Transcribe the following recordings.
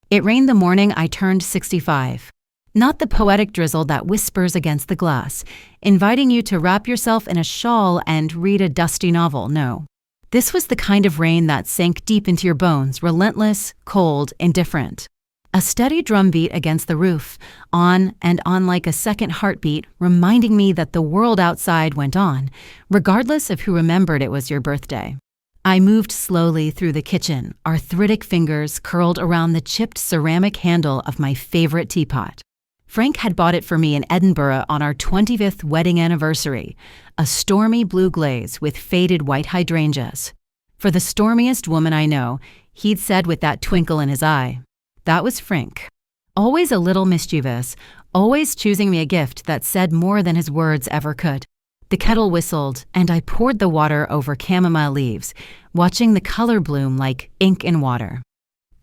It rained the morning I turned 65. Not the poetic drizzle that whispers against the glass, inviting you to wrap yourself in a shawl and read a dusty novel, no. This was the kind of rain that sank deep into your bones, relentless, cold, indifferent. A steady drumbeat against the roof, on and on like a second heartbeat, reminding me that the world outside went on, regardless of who remembered it was your birthday. I moved slowly through the kitchen, arthritic fingers curled around the chipped ceramic handle of my favorite teapot. Frank had bought it for me in Edinburgh on our 25th wedding anniversary, a stormy blue glaze with faded white hydrangeas. For the stormiest woman I know, he'd said with that twinkle in his eye. That was Frank. Always a little mischievous, always choosing me a gift that said more than his words ever could. The kettle whistled, and I poured the water over chamomile leaves, watching the color bloom like ink in water.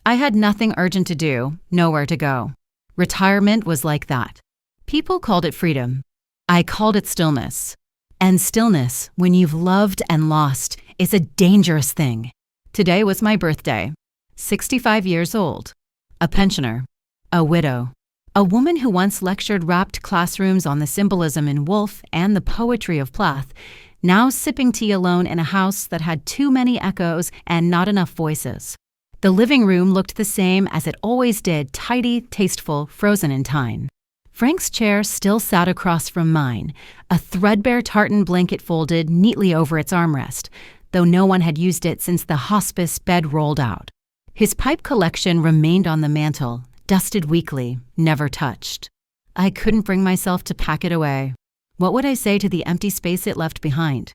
I had nothing urgent to do, nowhere to go. Retirement was like that. People called it freedom. I called it stillness. And stillness, when you've loved and lost, is a dangerous thing. Today was my birthday. 65 years old. A pensioner. A widow. A woman who once lectured rapt classrooms on the symbolism in Woolf and the poetry of Plath, now sipping tea alone in a house that had too many echoes and not enough voices. The living room looked the same as it always did, tidy, tasteful, frozen in time. Frank's chair still sat across from mine, a threadbare tartan blanket folded neatly over its armrest, though no one had used it since the hospice bed rolled out. His pipe collection remained on the mantel, dusted weekly, never touched. I couldn't bring myself to pack it away. What would I say to the empty space it left behind?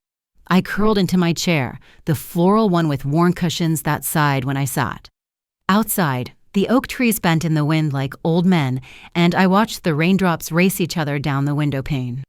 I curled into my chair, the floral one with worn cushions that sighed when I sat. Outside, the oak trees bent in the wind like old men, and I watched the raindrops race each other down the window pane.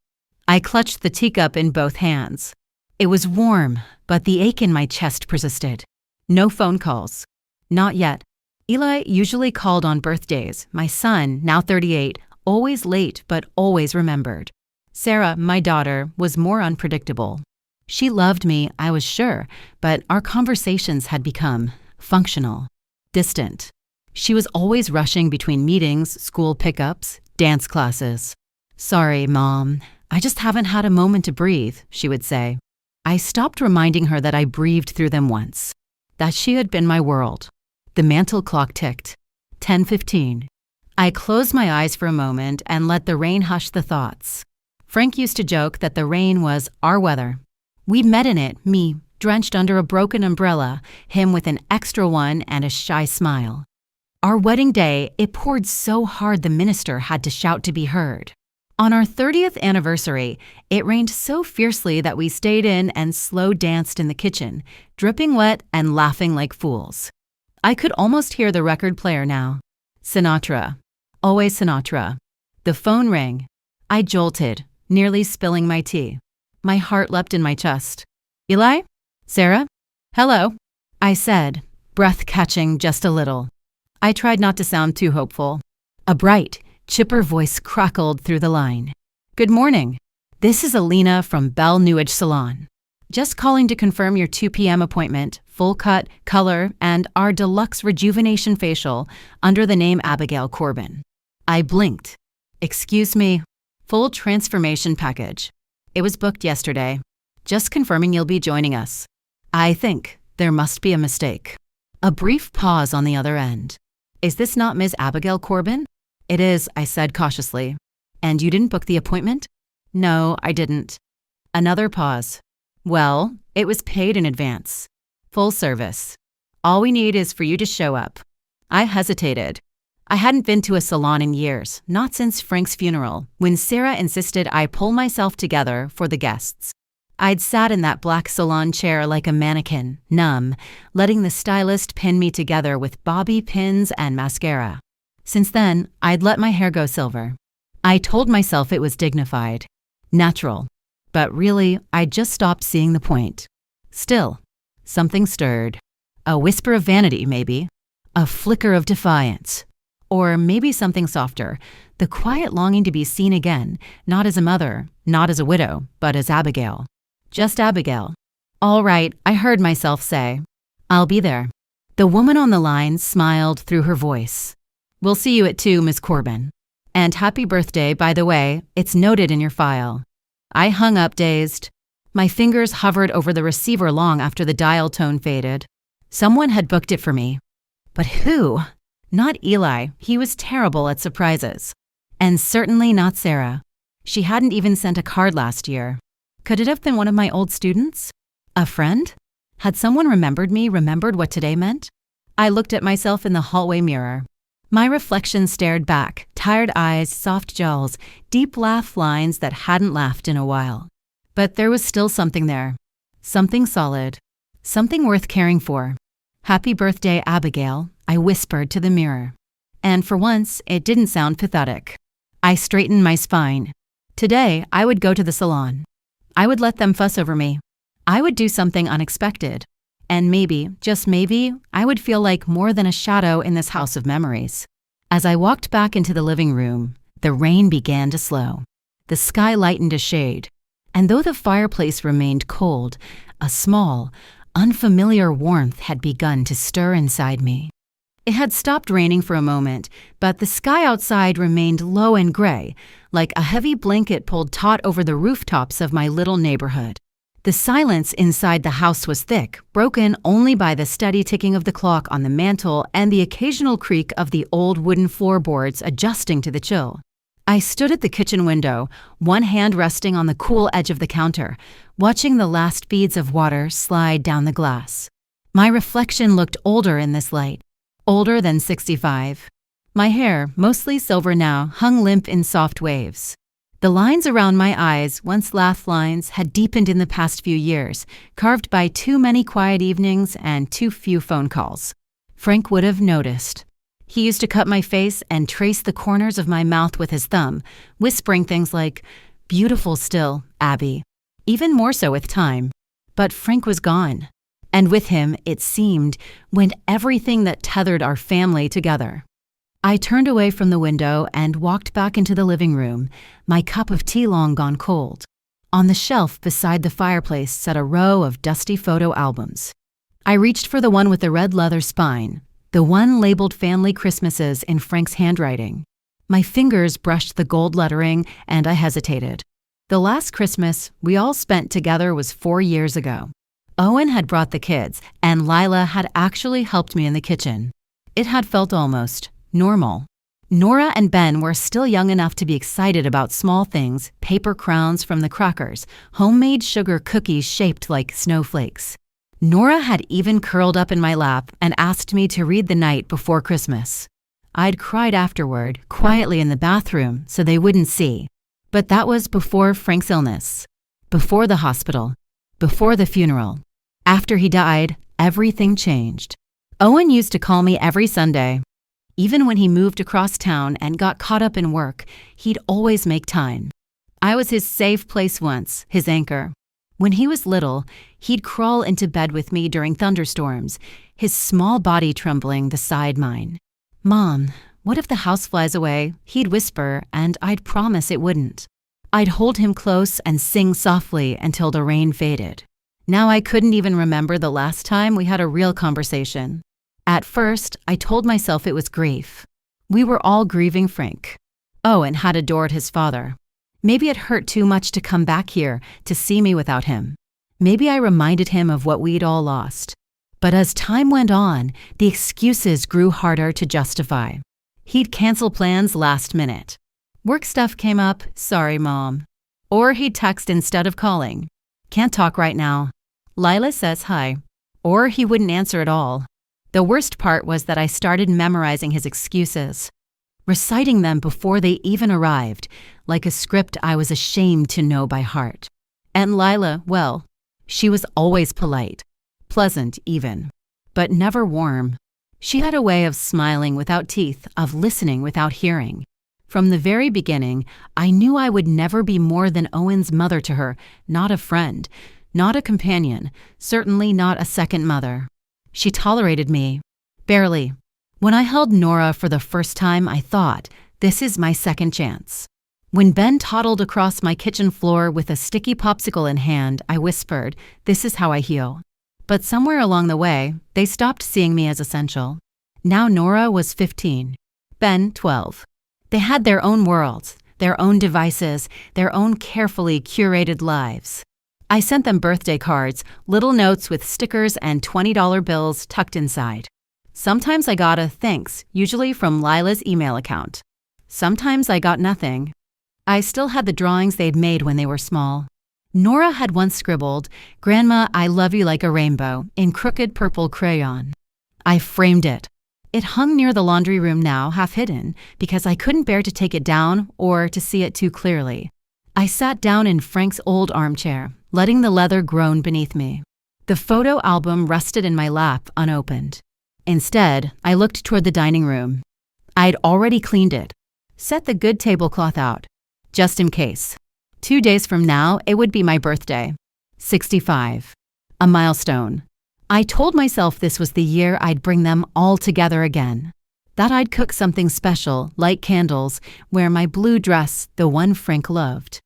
I clutched the teacup in both hands. It was warm, but the ache in my chest persisted. No phone calls. Not yet. Eli usually called on birthdays. My son, now 38, always late but always remembered. Sarah, my daughter, was more unpredictable. She loved me, I was sure, but our conversations had become functional, distant. She was always rushing between meetings, school pickups, dance classes. "Sorry, Mom, I just haven't had a moment to breathe," she would say. I stopped reminding her that I breathed through them once, that she had been my world. The mantel clock ticked. 10:15. I closed my eyes for a moment and let the rain hush the thoughts. Frank used to joke that the rain was our weather. We met in it, me, drenched under a broken umbrella, him with an extra one and a shy smile. Our wedding day, it poured so hard the minister had to shout to be heard. On our 30th anniversary, it rained so fiercely that we stayed in and slow danced in the kitchen, dripping wet and laughing like fools. I could almost hear the record player now. Sinatra. Always Sinatra. The phone rang. I jolted, nearly spilling my tea. My heart leapt in my chest. "Eli? Sarah? Hello?" I said, breath catching just a little. I tried not to sound too hopeful. A bright, chipper voice crackled through the line. "Good morning. This is Alina from Belle Nuage Salon. Just calling to confirm your 2 p.m. appointment, full cut, color, and our deluxe rejuvenation facial under the name Abigail Corbin." I blinked. "Excuse me, full transformation package. It was booked yesterday. Just confirming you'll be joining us. I think there must be a mistake." A brief pause on the other end. "Is this not Ms. Abigail Corbin?" "It is," I said cautiously. "And you didn't book the appointment?" "No, I didn't." Another pause. "Well, it was paid in advance. Full service. All we need is for you to show up." I hesitated. I hadn't been to a salon in years, not since Frank's funeral, when Sarah insisted I pull myself together for the guests. I'd sat in that black salon chair like a mannequin, numb, letting the stylist pin me together with bobby pins and mascara. Since then, I'd let my hair go silver. I told myself it was dignified, natural, but really, I'd just stopped seeing the point. Still, something stirred. A whisper of vanity, maybe. A flicker of defiance. Or maybe something softer, the quiet longing to be seen again, not as a mother, not as a widow, but as Abigail. Just Abigail. "All right," I heard myself say. "I'll be there." The woman on the line smiled through her voice. We'll see you at 2, Miss Corbin. And happy birthday, by the way, it's noted in your file. I hung up dazed. My fingers hovered over the receiver long after the dial tone faded. Someone had booked it for me. But who? Not Eli. He was terrible at surprises. And certainly not Sarah. She hadn't even sent a card last year. Could it have been one of my old students? A friend? Had someone remembered what today meant? I looked at myself in the hallway mirror. My reflection stared back, tired eyes, soft jowls, deep laugh lines that hadn't laughed in a while. But there was still something there. Something solid. Something worth caring for. Happy birthday, Abigail, I whispered to the mirror. And for once, it didn't sound pathetic. I straightened my spine. Today, I would go to the salon. I would let them fuss over me. I would do something unexpected. And maybe, just maybe, I would feel like more than a shadow in this house of memories. As I walked back into the living room, the rain began to slow. The sky lightened a shade. And though the fireplace remained cold, a small, unfamiliar warmth had begun to stir inside me. It had stopped raining for a moment, but the sky outside remained low and gray, like a heavy blanket pulled taut over the rooftops of my little neighborhood. The silence inside the house was thick, broken only by the steady ticking of the clock on the mantel and the occasional creak of the old wooden floorboards adjusting to the chill. I stood at the kitchen window, one hand resting on the cool edge of the counter, watching the last beads of water slide down the glass. My reflection looked older in this light, older than 65. My hair, mostly silver now, hung limp in soft waves. The lines around my eyes, once laugh lines, had deepened in the past few years, carved by too many quiet evenings and too few phone calls. Frank would have noticed. He used to cut my face and trace the corners of my mouth with his thumb, whispering things like, "Beautiful still, Abby." Even more so with time. But Frank was gone. And with him, it seemed, went everything that tethered our family together. I turned away from the window and walked back into the living room, my cup of tea long gone cold. On the shelf beside the fireplace sat a row of dusty photo albums. I reached for the one with the red leather spine, the one labeled Family Christmases in Frank's handwriting. My fingers brushed the gold lettering, and I hesitated. The last Christmas we all spent together was 4 years ago. Owen had brought the kids, and Lila had actually helped me in the kitchen. It had felt almost normal. Nora and Ben were still young enough to be excited about small things, paper crowns from the crackers, homemade sugar cookies shaped like snowflakes. Nora had even curled up in my lap and asked me to read The Night Before Christmas. I'd cried afterward, quietly in the bathroom, so they wouldn't see. But that was before Frank's illness, before the hospital, before the funeral. After he died, everything changed. Owen used to call me every Sunday. Even when he moved across town and got caught up in work, he'd always make time. I was his safe place once, his anchor. When he was little, he'd crawl into bed with me during thunderstorms, his small body trembling beside mine. "Mom, what if the house flies away?" he'd whisper, and I'd promise it wouldn't. I'd hold him close and sing softly until the rain faded. Now I couldn't even remember the last time we had a real conversation. At first, I told myself it was grief. We were all grieving Frank. Owen had adored his father. Maybe it hurt too much to come back here to see me without him. Maybe I reminded him of what we'd all lost. But as time went on, the excuses grew harder to justify. He'd cancel plans last minute. Work stuff came up, "Sorry, Mom." Or he'd text instead of calling. "Can't talk right now. Lila says hi." Or he wouldn't answer at all. The worst part was that I started memorizing his excuses, reciting them before they even arrived, like a script I was ashamed to know by heart. And Lila, well, she was always polite, pleasant even, but never warm. She had a way of smiling without teeth, of listening without hearing. From the very beginning, I knew I would never be more than Owen's mother to her, not a friend, not a companion, certainly not a second mother. She tolerated me. Barely. When I held Nora for the first time, I thought, this is my second chance. When Ben toddled across my kitchen floor with a sticky popsicle in hand, I whispered, this is how I heal. But somewhere along the way, they stopped seeing me as essential. Now Nora was 15. Ben, 12. They had their own worlds, their own devices, their own carefully curated lives. I sent them birthday cards, little notes with stickers and $20 bills tucked inside. Sometimes I got a thanks, usually from Lila's email account. Sometimes I got nothing. I still had the drawings they'd made when they were small. Nora had once scribbled, "Grandma, I love you like a rainbow," in crooked purple crayon. I framed it. It hung near the laundry room now, half hidden, because I couldn't bear to take it down or to see it too clearly. I sat down in Frank's old armchair, letting the leather groan beneath me. The photo album rested in my lap, unopened. Instead, I looked toward the dining room. I'd already cleaned it, set the good tablecloth out, just in case. 2 days from now, it would be my birthday. 65. A milestone. I told myself this was the year I'd bring them all together again. That I'd cook something special, light candles, wear my blue dress, the one Frank loved.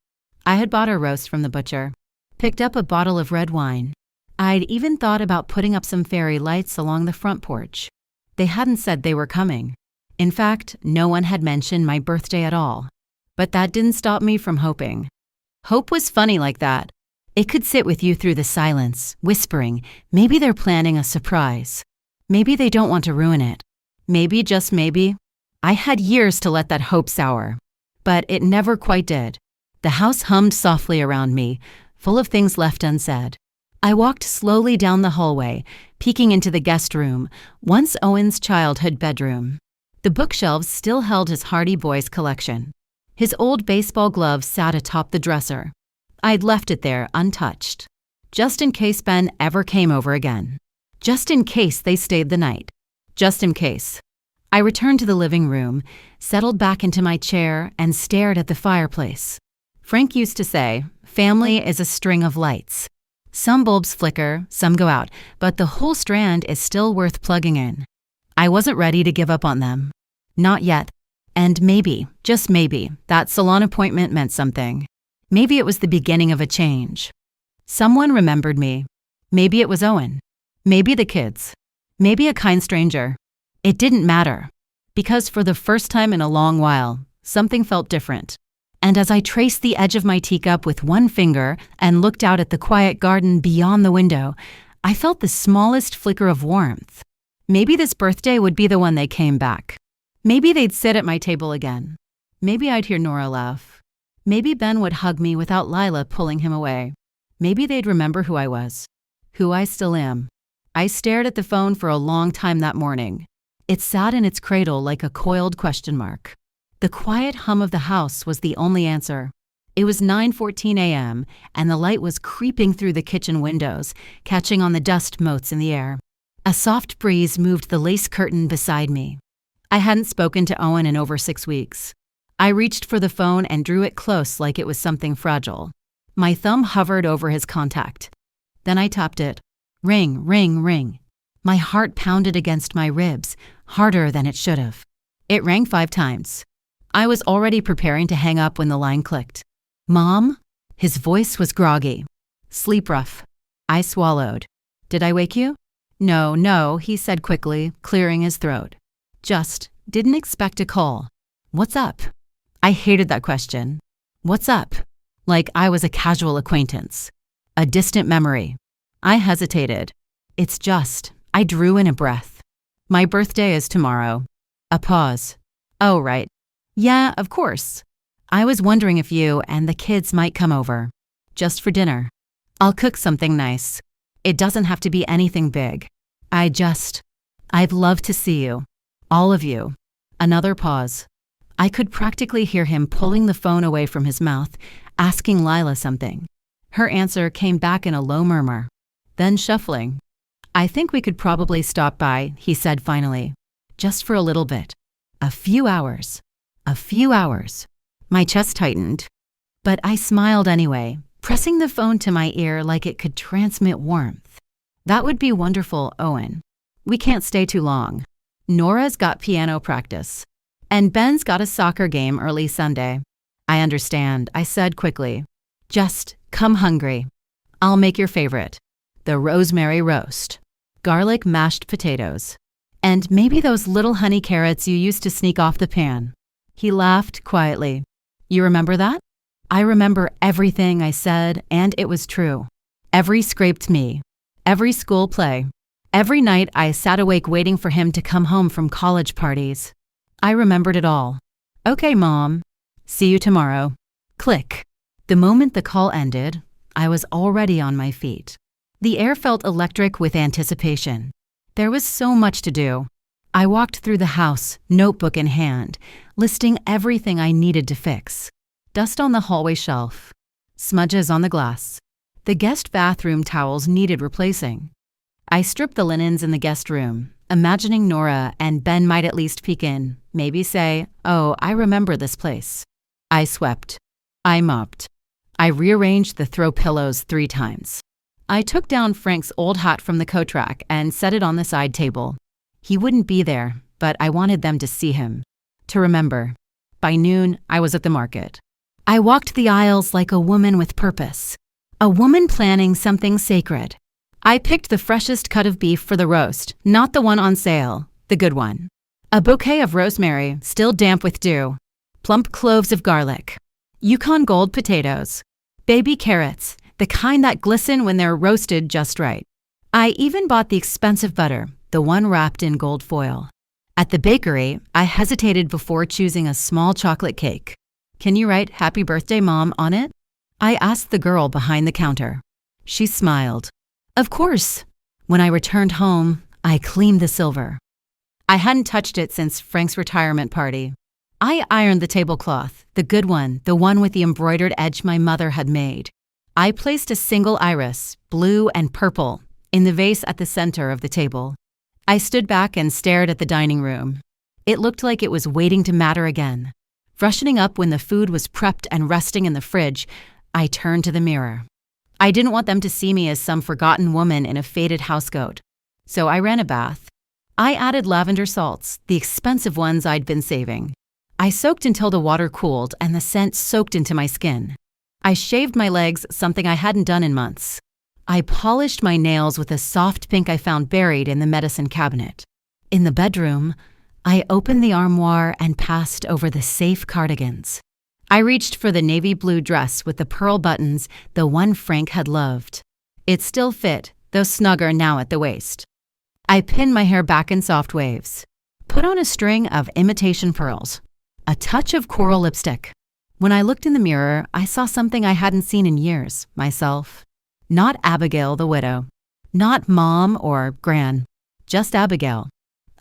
I had bought a roast from the butcher, picked up a bottle of red wine. I'd even thought about putting up some fairy lights along the front porch. They hadn't said they were coming. In fact, no one had mentioned my birthday at all. But that didn't stop me from hoping. Hope was funny like that. It could sit with you through the silence, whispering, maybe they're planning a surprise. Maybe they don't want to ruin it. Maybe, just maybe. I had years to let that hope sour. But it never quite did. The house hummed softly around me, full of things left unsaid. I walked slowly down the hallway, peeking into the guest room, once Owen's childhood bedroom. The bookshelves still held his Hardy Boys collection. His old baseball glove sat atop the dresser. I'd left it there untouched, just in case Ben ever came over again. Just in case they stayed the night. Just in case. I returned to the living room, settled back into my chair, and stared at the fireplace. Frank used to say, family is a string of lights. Some bulbs flicker, some go out, but the whole strand is still worth plugging in. I wasn't ready to give up on them. Not yet. And maybe, just maybe, that salon appointment meant something. Maybe it was the beginning of a change. Someone remembered me. Maybe it was Owen. Maybe the kids. Maybe a kind stranger. It didn't matter. Because for the first time in a long while, something felt different. And as I traced the edge of my teacup with one finger and looked out at the quiet garden beyond the window, I felt the smallest flicker of warmth. Maybe this birthday would be the one they came back. Maybe they'd sit at my table again. Maybe I'd hear Nora laugh. Maybe Ben would hug me without Lila pulling him away. Maybe they'd remember who I was. Who I still am. I stared at the phone for a long time that morning. It sat in its cradle like a coiled question mark. The quiet hum of the house was the only answer. It was 9:14 a.m., and the light was creeping through the kitchen windows, catching on the dust motes in the air. A soft breeze moved the lace curtain beside me. I hadn't spoken to Owen in over 6 weeks. I reached for the phone and drew it close like it was something fragile. My thumb hovered over his contact. Then I tapped it. Ring, ring, ring. My heart pounded against my ribs, harder than it should have. It rang 5 times. I was already preparing to hang up when the line clicked. Mom? His voice was groggy. Sleep rough. I swallowed. Did I wake you? No, he said quickly, clearing his throat. Just didn't expect a call. What's up? I hated that question. What's up? Like I was a casual acquaintance. A distant memory. I hesitated. It's just, I drew in a breath. My birthday is tomorrow. A pause. Oh, right. Yeah, of course. I was wondering if you and the kids might come over. Just for dinner. I'll cook something nice. It doesn't have to be anything big. I'd love to see you. All of you. Another pause. I could practically hear him pulling the phone away from his mouth, asking Lila something. Her answer came back in a low murmur. Then shuffling. I think we could probably stop by, he said finally. Just for a little bit. A few hours. A few hours. My chest tightened. But I smiled anyway, pressing the phone to my ear like it could transmit warmth. That would be wonderful, Owen. We can't stay too long. Nora's got piano practice. And Ben's got a soccer game early Sunday. I understand, I said quickly. Just come hungry. I'll make your favorite. The rosemary roast. Garlic mashed potatoes. And maybe those little honey carrots you used to sneak off the pan. He laughed quietly. You remember that? I remember everything I said, and it was true. Every scraped me. Every school play. Every night I sat awake waiting for him to come home from college parties. I remembered it all. Okay, Mom. See you tomorrow. Click. The moment the call ended, I was already on my feet. The air felt electric with anticipation. There was so much to do. I walked through the house, notebook in hand, listing everything I needed to fix. Dust on the hallway shelf. Smudges on the glass. The guest bathroom towels needed replacing. I stripped the linens in the guest room, imagining Nora and Ben might at least peek in, maybe say, "Oh, I remember this place." I swept. I mopped. I rearranged the throw pillows 3 times. I took down Frank's old hat from the coat rack and set it on the side table. He wouldn't be there, but I wanted them to see him, to remember. By noon, I was at the market. I walked the aisles like a woman with purpose, a woman planning something sacred. I picked the freshest cut of beef for the roast, not the one on sale, the good one. A bouquet of rosemary, still damp with dew. Plump cloves of garlic. Yukon Gold potatoes. Baby carrots, the kind that glisten when they're roasted just right. I even bought the expensive butter, the one wrapped in gold foil. At the bakery, I hesitated before choosing a small chocolate cake. Can you write "Happy Birthday, Mom" on it? I asked the girl behind the counter. She smiled. Of course. When I returned home, I cleaned the silver. I hadn't touched it since Frank's retirement party. I ironed the tablecloth, the good one, the one with the embroidered edge my mother had made. I placed a single iris, blue and purple, in the vase at the center of the table. I stood back and stared at the dining room. It looked like it was waiting to matter again. Freshening up when the food was prepped and resting in the fridge, I turned to the mirror. I didn't want them to see me as some forgotten woman in a faded housecoat. So I ran a bath. I added lavender salts, the expensive ones I'd been saving. I soaked until the water cooled and the scent soaked into my skin. I shaved my legs, something I hadn't done in months. I polished my nails with a soft pink I found buried in the medicine cabinet. In the bedroom, I opened the armoire and passed over the safe cardigans. I reached for the navy blue dress with the pearl buttons, the one Frank had loved. It still fit, though snugger now at the waist. I pinned my hair back in soft waves. Put on a string of imitation pearls. A touch of coral lipstick. When I looked in the mirror, I saw something I hadn't seen in years, myself. Not Abigail the widow. Not Mom or Gran. Just Abigail.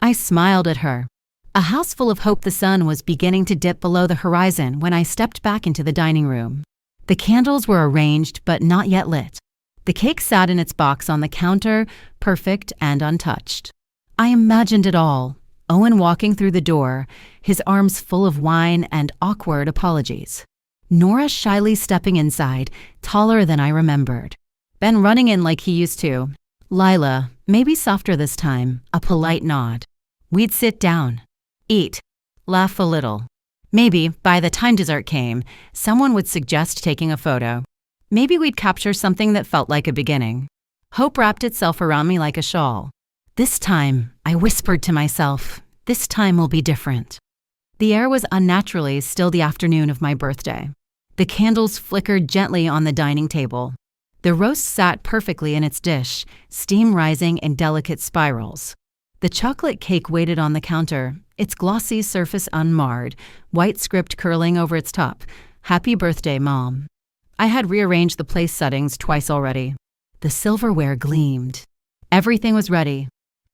I smiled at her. A house full of hope. The sun was beginning to dip below the horizon when I stepped back into the dining room. The candles were arranged but not yet lit. The cake sat in its box on the counter, perfect and untouched. I imagined it all. Owen walking through the door, his arms full of wine and awkward apologies. Nora shyly stepping inside, taller than I remembered. Ben running in like he used to. Lila, maybe softer this time, a polite nod. We'd sit down. Eat. Laugh a little. Maybe, by the time dessert came, someone would suggest taking a photo. Maybe we'd capture something that felt like a beginning. Hope wrapped itself around me like a shawl. This time, I whispered to myself, this time will be different. The air was unnaturally still the afternoon of my birthday. The candles flickered gently on the dining table. The roast sat perfectly in its dish, steam rising in delicate spirals. The chocolate cake waited on the counter, its glossy surface unmarred, white script curling over its top. Happy birthday, Mom. I had rearranged the place settings twice already. The silverware gleamed. Everything was ready.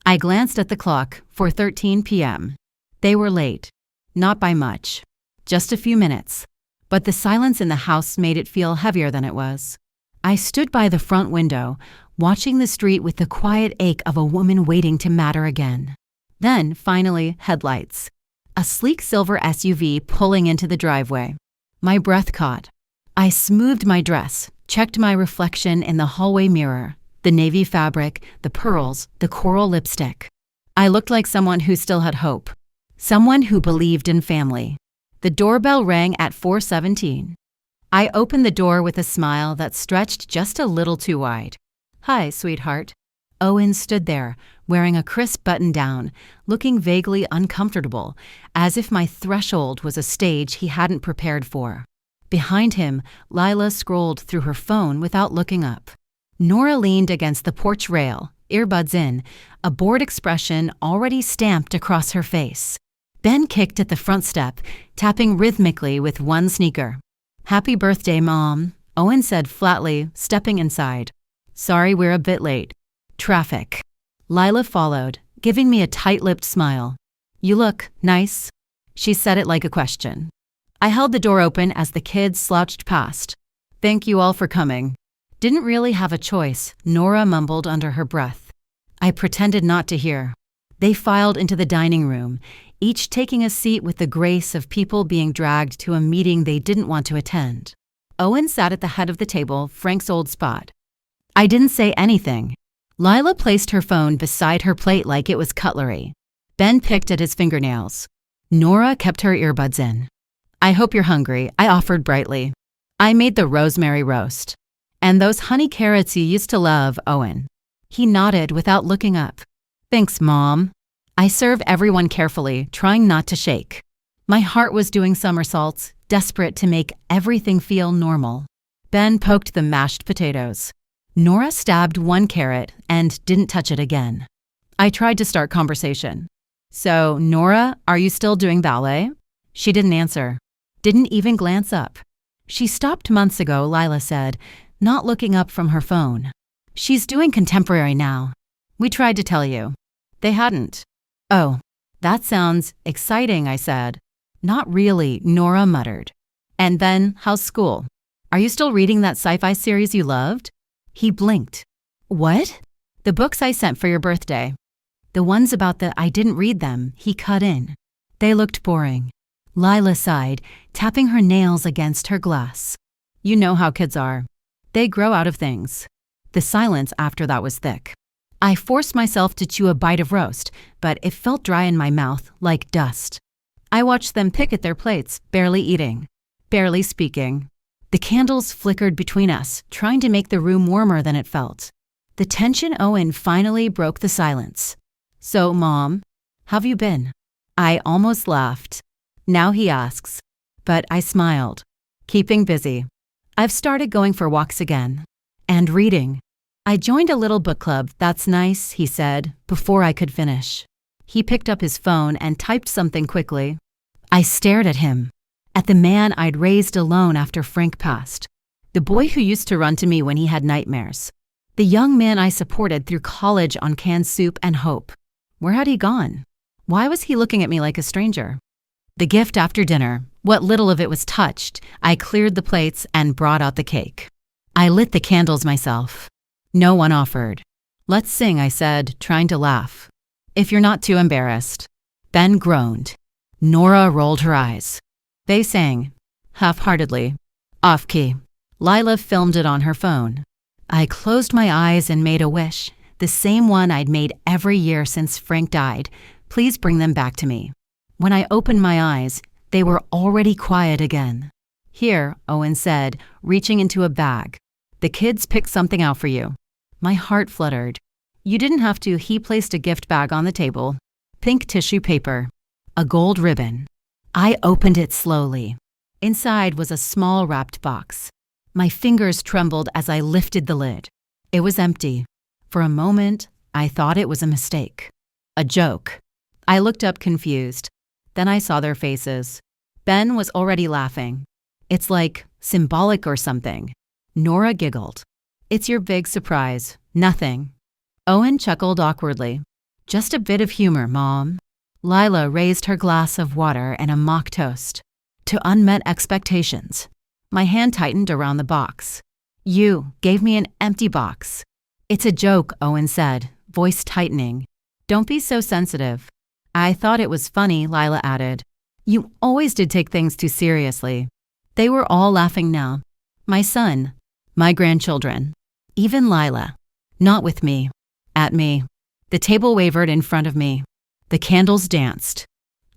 I glanced at the clock, 4:13 p.m. They were late. Not by much. Just a few minutes. But the silence in the house made it feel heavier than it was. I stood by the front window, watching the street with the quiet ache of a woman waiting to matter again. Then, finally, headlights. A sleek silver SUV pulling into the driveway. My breath caught. I smoothed my dress, checked my reflection in the hallway mirror, the navy fabric, the pearls, the coral lipstick. I looked like someone who still had hope. Someone who believed in family. The doorbell rang at 4:17. I opened the door with a smile that stretched just a little too wide. Hi, sweetheart. Owen stood there, wearing a crisp button-down, looking vaguely uncomfortable, as if my threshold was a stage he hadn't prepared for. Behind him, Lila scrolled through her phone without looking up. Nora leaned against the porch rail, earbuds in, a bored expression already stamped across her face. Ben kicked at the front step, tapping rhythmically with one sneaker. "Happy birthday, Mom," Owen said flatly, stepping inside. "Sorry we're a bit late. Traffic." Lila followed, giving me a tight-lipped smile. "You look nice." She said it like a question. I held the door open as the kids slouched past. "Thank you all for coming." "Didn't really have a choice," Nora mumbled under her breath. I pretended not to hear. They filed into the dining room, each taking a seat with the grace of people being dragged to a meeting they didn't want to attend. Owen sat at the head of the table, Frank's old spot. I didn't say anything. Lila placed her phone beside her plate like it was cutlery. Ben picked at his fingernails. Nora kept her earbuds in. "I hope you're hungry," I offered brightly. "I made the rosemary roast. And those honey carrots you used to love, Owen." He nodded without looking up. "Thanks, Mom." I serve everyone carefully, trying not to shake. My heart was doing somersaults, desperate to make everything feel normal. Ben poked the mashed potatoes. Nora stabbed one carrot and didn't touch it again. I tried to start conversation. "So, Nora, are you still doing ballet?" She didn't answer. Didn't even glance up. "She stopped months ago," Lila said, not looking up from her phone. "She's doing contemporary now. We tried to tell you." They hadn't. "Oh, that sounds exciting," I said. "Not really," Nora muttered. "And then, how's school? Are you still reading that sci-fi series you loved?" He blinked. "What?" "The books I sent for your birthday." The ones about the I didn't read them, he cut in. They looked boring. Lila sighed, tapping her nails against her glass. "You know how kids are. They grow out of things." The silence after that was thick. I forced myself to chew a bite of roast, but it felt dry in my mouth, like dust. I watched them pick at their plates, barely eating, barely speaking. The candles flickered between us, trying to make the room warmer than it felt. The tension Owen finally broke the silence. "So, Mom, how've you been?" I almost laughed. Now he asks. But I smiled. "Keeping busy. I've started going for walks again. And reading. I joined a little book club, that's nice," he said, before I could finish. He picked up his phone and typed something quickly. I stared at him. At the man I'd raised alone after Frank passed. The boy who used to run to me when he had nightmares. The young man I supported through college on canned soup and hope. Where had he gone? Why was he looking at me like a stranger? The gift after dinner, what little of it was touched, I cleared the plates and brought out the cake. I lit the candles myself. No one offered. "Let's sing," I said, trying to laugh. "If you're not too embarrassed." Ben groaned. Nora rolled her eyes. They sang, half-heartedly, off-key. Lila filmed it on her phone. I closed my eyes and made a wish, the same one I'd made every year since Frank died. Please bring them back to me. When I opened my eyes, they were already quiet again. "Here," Owen said, reaching into a bag. "The kids picked something out for you." My heart fluttered. "You didn't have to." He placed a gift bag on the table. Pink tissue paper. A gold ribbon. I opened it slowly. Inside was a small wrapped box. My fingers trembled as I lifted the lid. It was empty. For a moment, I thought it was a mistake. A joke. I looked up confused. Then I saw their faces. Ben was already laughing. "It's like symbolic or something." Nora giggled. "It's your big surprise. Nothing." Owen chuckled awkwardly. "Just a bit of humor, Mom." Lila raised her glass of water and a mock toast. "To unmet expectations." My hand tightened around the box. "You gave me an empty box." "It's a joke," Owen said, voice tightening. "Don't be so sensitive." "I thought it was funny," Lila added. "You always did take things too seriously." They were all laughing now. My son. My grandchildren. Even Lila. Not with me. At me. The table wavered in front of me. The candles danced.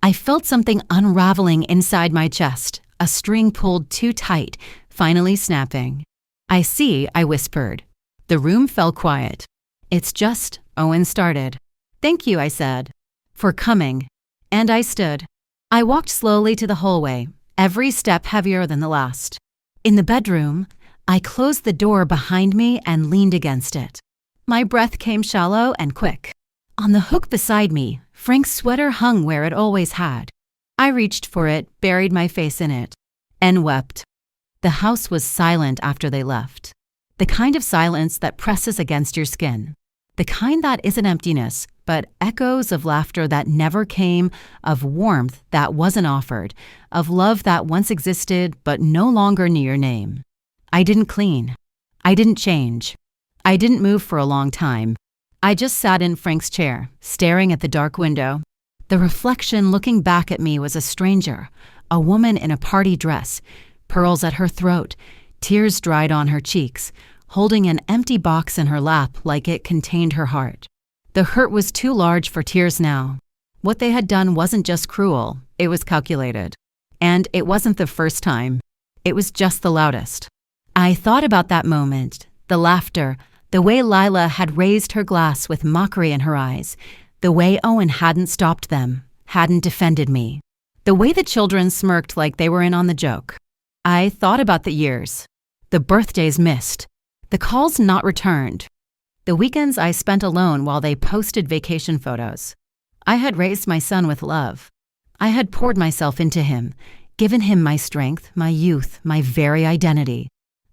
I felt something unraveling inside my chest, a string pulled too tight, finally snapping. "I see," I whispered. The room fell quiet. It's just, Owen started. Thank you, I said, for coming. And I stood. I walked slowly to the hallway, every step heavier than the last. In the bedroom, I closed the door behind me and leaned against it. My breath came shallow and quick. On the hook beside me, Frank's sweater hung where it always had. I reached for it, buried my face in it, and wept. The house was silent after they left. The kind of silence that presses against your skin. The kind that isn't emptiness, but echoes of laughter that never came, of warmth that wasn't offered, of love that once existed but no longer knew your name. I didn't clean. I didn't change. I didn't move for a long time. I just sat in Frank's chair, staring at the dark window. The reflection looking back at me was a stranger, a woman in a party dress, pearls at her throat, tears dried on her cheeks, holding an empty box in her lap like it contained her heart. The hurt was too large for tears now. What they had done wasn't just cruel, it was calculated. And it wasn't the first time. It was just the loudest. I thought about that moment, the laughter, the way Lila had raised her glass with mockery in her eyes, the way Owen hadn't stopped them, hadn't defended me, the way the children smirked like they were in on the joke. I thought about the years, the birthdays missed, the calls not returned, the weekends I spent alone while they posted vacation photos. I had raised my son with love. I had poured myself into him, given him my strength, my youth, my very identity.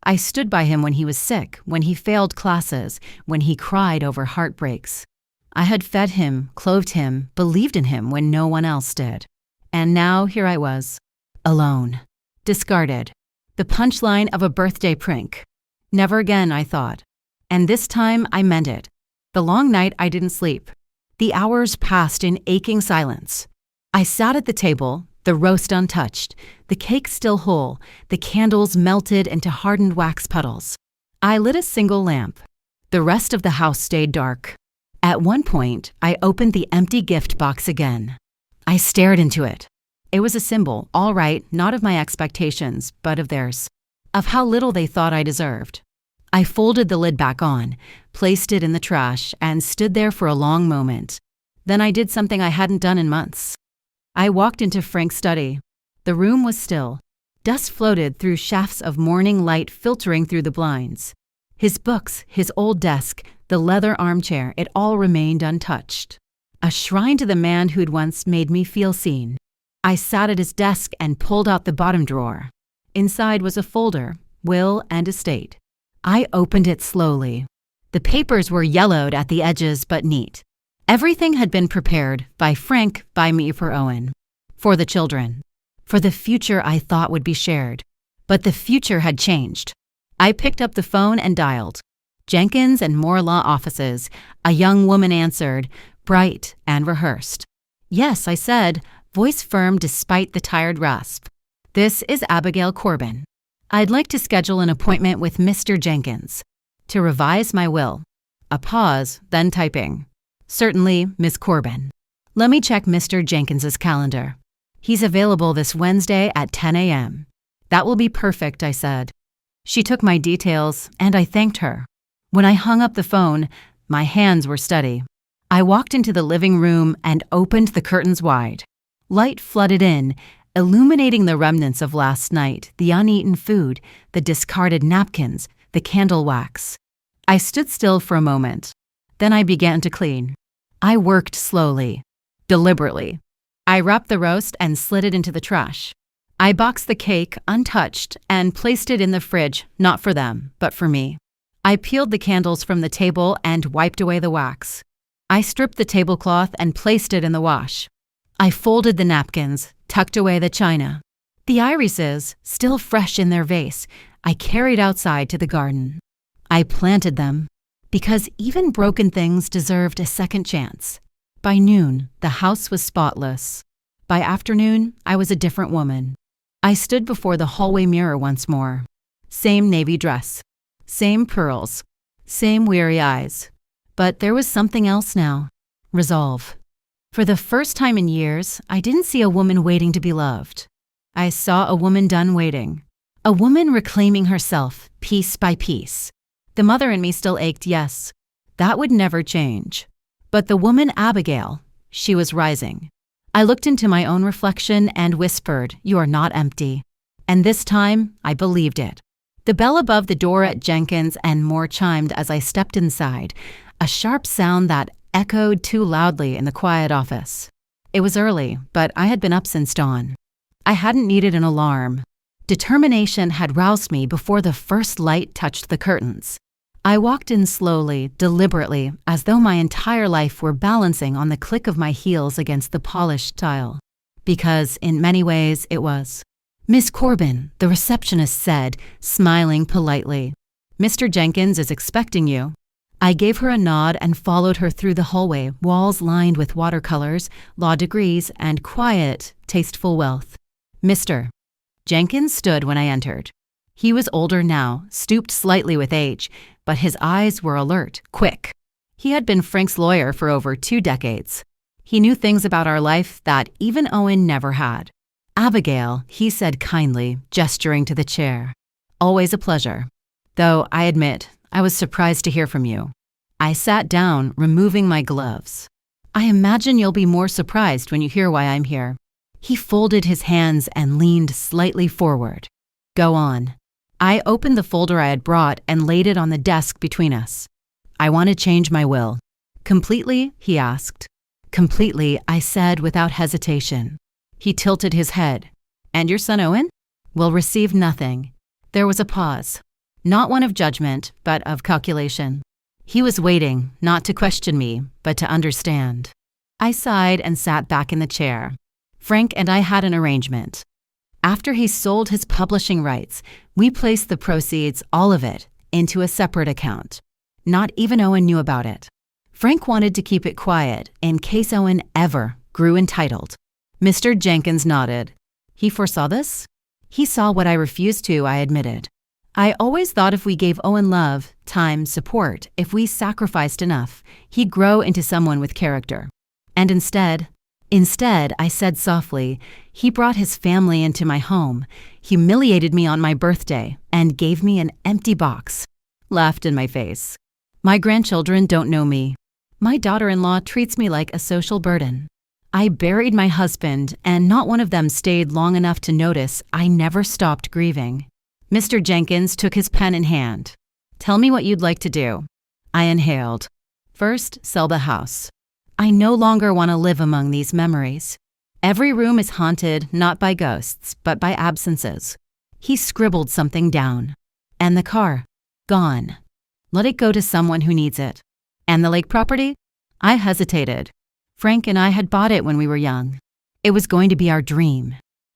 I stood by him when he was sick, when he failed classes, when he cried over heartbreaks. I had fed him, clothed him, believed in him when no one else did. And now here I was, alone, discarded, the punchline of a birthday prank. Never again, I thought. And this time I meant it. The long night I didn't sleep. The hours passed in aching silence. I sat at the table, the roast untouched, the cake still whole, the candles melted into hardened wax puddles. I lit a single lamp. The rest of the house stayed dark. At one point, I opened the empty gift box again. I stared into it. It was a symbol, all right, not of my expectations, but of theirs, of how little they thought I deserved. I folded the lid back on, placed it in the trash, and stood there for a long moment. Then I did something I hadn't done in months. I walked into Frank's study. The room was still. Dust floated through shafts of morning light filtering through the blinds. His books, his old desk, the leather armchair, it all remained untouched. A shrine to the man who'd once made me feel seen. I sat at his desk and pulled out the bottom drawer. Inside was a folder, will and estate. I opened it slowly. The papers were yellowed at the edges but neat. Everything had been prepared, by Frank, by me for Owen. For the children. For the future I thought would be shared. But the future had changed. I picked up the phone and dialed. Jenkins and Moore Law Offices. A young woman answered, bright and rehearsed. Yes, I said, voice firm despite the tired rasp. This is Abigail Corbin. I'd like to schedule an appointment with Mr. Jenkins. To revise my will. A pause, then typing. Certainly, Miss Corbin. Let me check Mr. Jenkins's calendar. He's available this Wednesday at 10 a.m. That will be perfect, I said. She took my details, and I thanked her. When I hung up the phone, my hands were steady. I walked into the living room and opened the curtains wide. Light flooded in, illuminating the remnants of last night, the uneaten food, the discarded napkins, the candle wax. I stood still for a moment. Then I began to clean. I worked slowly, deliberately. I wrapped the roast and slid it into the trash. I boxed the cake, untouched, and placed it in the fridge, not for them, but for me. I peeled the candles from the table and wiped away the wax. I stripped the tablecloth and placed it in the wash. I folded the napkins, tucked away the china. The irises, still fresh in their vase, I carried outside to the garden. I planted them, because even broken things deserved a second chance. By noon, the house was spotless. By afternoon, I was a different woman. I stood before the hallway mirror once more. Same navy dress, same pearls, same weary eyes. But there was something else now. Resolve. For the first time in years, I didn't see a woman waiting to be loved. I saw a woman done waiting. A woman reclaiming herself, piece by piece. The mother in me still ached, yes. That would never change. But the woman Abigail, she was rising. I looked into my own reflection and whispered, "You are not empty." And this time, I believed it. The bell above the door at Jenkins and more chimed as I stepped inside, a sharp sound that echoed too loudly in the quiet office. It was early, but I had been up since dawn. I hadn't needed an alarm. Determination had roused me before the first light touched the curtains. I walked in slowly, deliberately, as though my entire life were balancing on the click of my heels against the polished tile. Because, in many ways, it was. "Miss Corbin," the receptionist said, smiling politely. "Mr. Jenkins is expecting you." I gave her a nod and followed her through the hallway, walls lined with watercolors, law degrees, and quiet, tasteful wealth. "Mr. Jenkins stood when I entered. He was older now, stooped slightly with age, but his eyes were alert, quick. He had been Frank's lawyer for over 2 decades. He knew things about our life that even Owen never had. "Abigail," he said kindly, gesturing to the chair. "Always a pleasure. Though, I admit, I was surprised to hear from you." I sat down, removing my gloves. "I imagine you'll be more surprised when you hear why I'm here." He folded his hands and leaned slightly forward. "Go on." I opened the folder I had brought and laid it on the desk between us. "I want to change my will." "Completely?" he asked. "Completely," I said without hesitation. He tilted his head. "And your son Owen?" "Will receive nothing." There was a pause. Not one of judgment, but of calculation. He was waiting, not to question me, but to understand. I sighed and sat back in the chair. Frank and I had an arrangement. After he sold his publishing rights, we placed the proceeds, all of it, into a separate account. Not even Owen knew about it. Frank wanted to keep it quiet in case Owen ever grew entitled. Mr. Jenkins nodded. He foresaw this? He saw what I refused to, I admitted. I always thought if we gave Owen love, time, support, if we sacrificed enough, he'd grow into someone with character. And instead, I said softly, he brought his family into my home, humiliated me on my birthday, and gave me an empty box. Laughed in my face. My grandchildren don't know me. My daughter-in-law treats me like a social burden. I buried my husband, and not one of them stayed long enough to notice I never stopped grieving. Mr. Jenkins took his pen in hand. "Tell me what you'd like to do." I inhaled. "First, sell the house. I no longer want to live among these memories. Every room is haunted not by ghosts, but by absences." He scribbled something down. "And the car? Gone. Let it go to someone who needs it. And the lake property?" I hesitated. Frank and I had bought it when we were young. It was going to be our dream.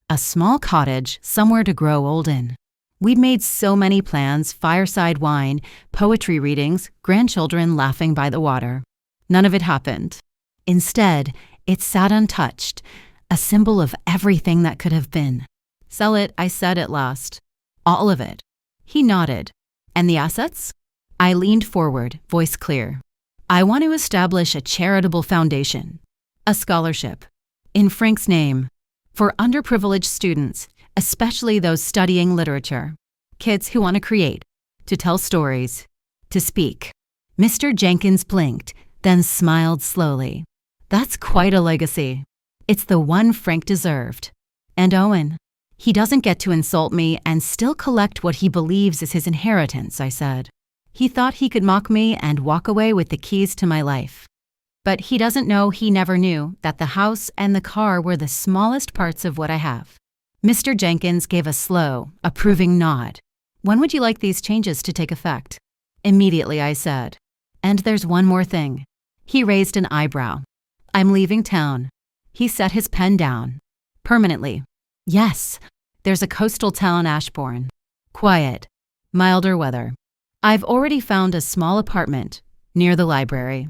A small cottage, somewhere to grow old in. We'd made so many plans, fireside wine, poetry readings, grandchildren laughing by the water. None of it happened. Instead, it sat untouched, a symbol of everything that could have been. "Sell it," I said at last. "All of it." He nodded. "And the assets?" I leaned forward, voice clear. "I want to establish a charitable foundation. A scholarship. In Frank's name. For underprivileged students, especially those studying literature. Kids who want to create, to tell stories, to speak." Mr. Jenkins blinked, then smiled slowly. "That's quite a legacy. It's the one Frank deserved. And Owen, he doesn't get to insult me and still collect what he believes is his inheritance," I said. "He thought he could mock me and walk away with the keys to my life. But he doesn't know he never knew that the house and the car were the smallest parts of what I have." Mr. Jenkins gave a slow, approving nod. "When would you like these changes to take effect?" "Immediately," I said. "And there's one more thing." He raised an eyebrow. "I'm leaving town." He set his pen down. "Permanently." "Yes. There's a coastal town, Ashbourne. Quiet. Milder weather. I've already found a small apartment near the library.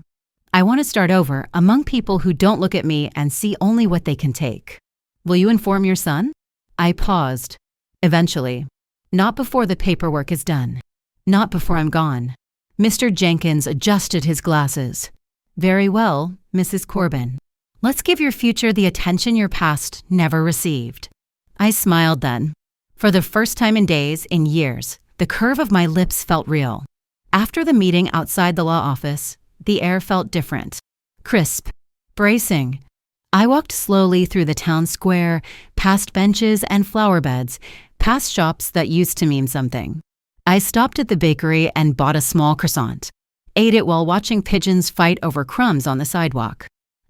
I want to start over among people who don't look at me and see only what they can take. Will you inform your son?" I paused. "Eventually. Not before the paperwork is done. Not before I'm gone." Mr. Jenkins adjusted his glasses. "Very well, Mrs. Corbin. Let's give your future the attention your past never received." I smiled then. For the first time in days, in years, the curve of my lips felt real. After the meeting outside the law office, The air felt different. Crisp. Bracing. I walked slowly through the town square, past benches and flower beds, past shops that used to mean something. I stopped at the bakery and bought a small croissant. Ate it while watching pigeons fight over crumbs on the sidewalk.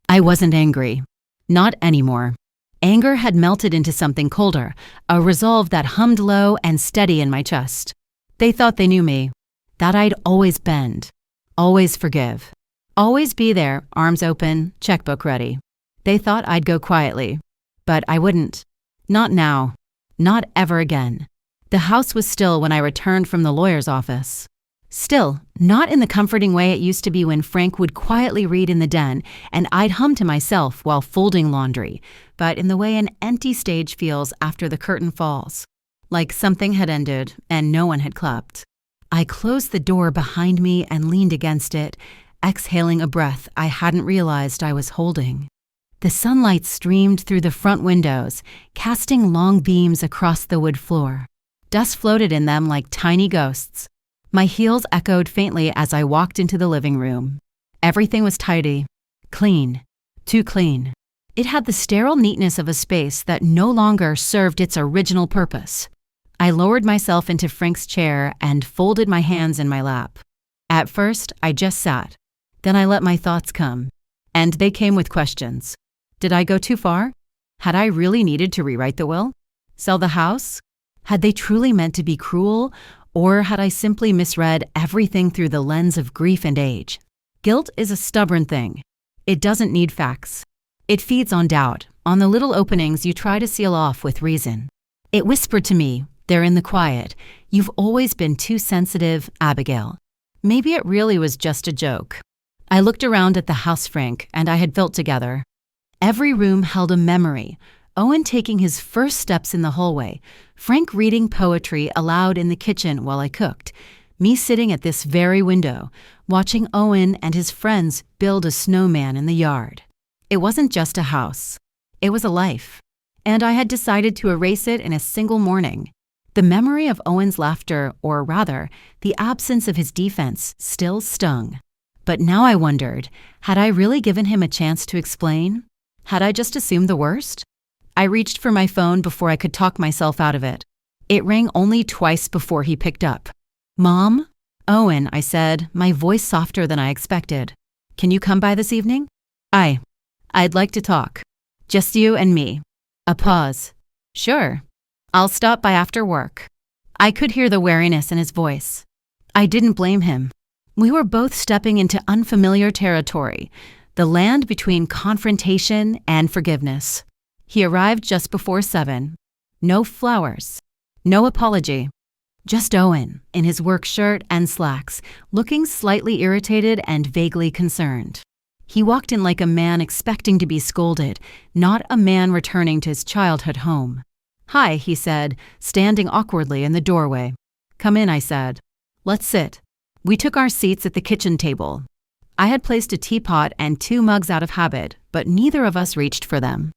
I wasn't angry. Not anymore. Anger had melted into something colder, a resolve that hummed low and steady in my chest. They thought they knew me, that I'd always bend, always forgive, always be there, arms open, checkbook ready. They thought I'd go quietly, but I wouldn't. Not now. Not ever again. The house was still when I returned from the lawyer's office. Still, not in the comforting way it used to be when Frank would quietly read in the den and I'd hum to myself while folding laundry, but in the way an empty stage feels after the curtain falls. Like something had ended and no one had clapped. I closed the door behind me and leaned against it, exhaling a breath I hadn't realized I was holding. The sunlight streamed through the front windows, casting long beams across the wood floor. Dust floated in them like tiny ghosts. My heels echoed faintly as I walked into the living room. Everything was tidy, clean, too clean. It had the sterile neatness of a space that no longer served its original purpose. I lowered myself into Frank's chair and folded my hands in my lap. At first, I just sat. Then I let my thoughts come. And they came with questions. Did I go too far? Had I really needed to rewrite the will? Sell the house? Had they truly meant to be cruel, or had I simply misread everything through the lens of grief and age? Guilt is a stubborn thing. It doesn't need facts. It feeds on doubt, on the little openings you try to seal off with reason. It whispered to me, there in the quiet, "You've always been too sensitive, Abigail." Maybe it really was just a joke. I looked around at the house Frank and I had built together. Every room held a memory. Owen taking his first steps in the hallway, Frank reading poetry aloud in the kitchen while I cooked, me sitting at this very window, watching Owen and his friends build a snowman in the yard. It wasn't just a house. It was a life. And I had decided to erase it in a single morning. The memory of Owen's laughter, or rather, the absence of his defense, still stung. But now I wondered, had I really given him a chance to explain? Had I just assumed the worst? I reached for my phone before I could talk myself out of it. It rang only twice before he picked up. "Mom?" "Owen," I said, my voice softer than I expected. "Can you come by this evening?" I'd like to talk. Just you and me." A pause. "Sure. I'll stop by after work." I could hear the wariness in his voice. I didn't blame him. We were both stepping into unfamiliar territory, the land between confrontation and forgiveness. He arrived just before 7. No flowers. No apology. Just Owen, in his work shirt and slacks, looking slightly irritated and vaguely concerned. He walked in like a man expecting to be scolded, not a man returning to his childhood home. "Hi," he said, standing awkwardly in the doorway. "Come in," I said. "Let's sit." We took our seats at the kitchen table. I had placed a teapot and 2 mugs out of habit, but neither of us reached for them.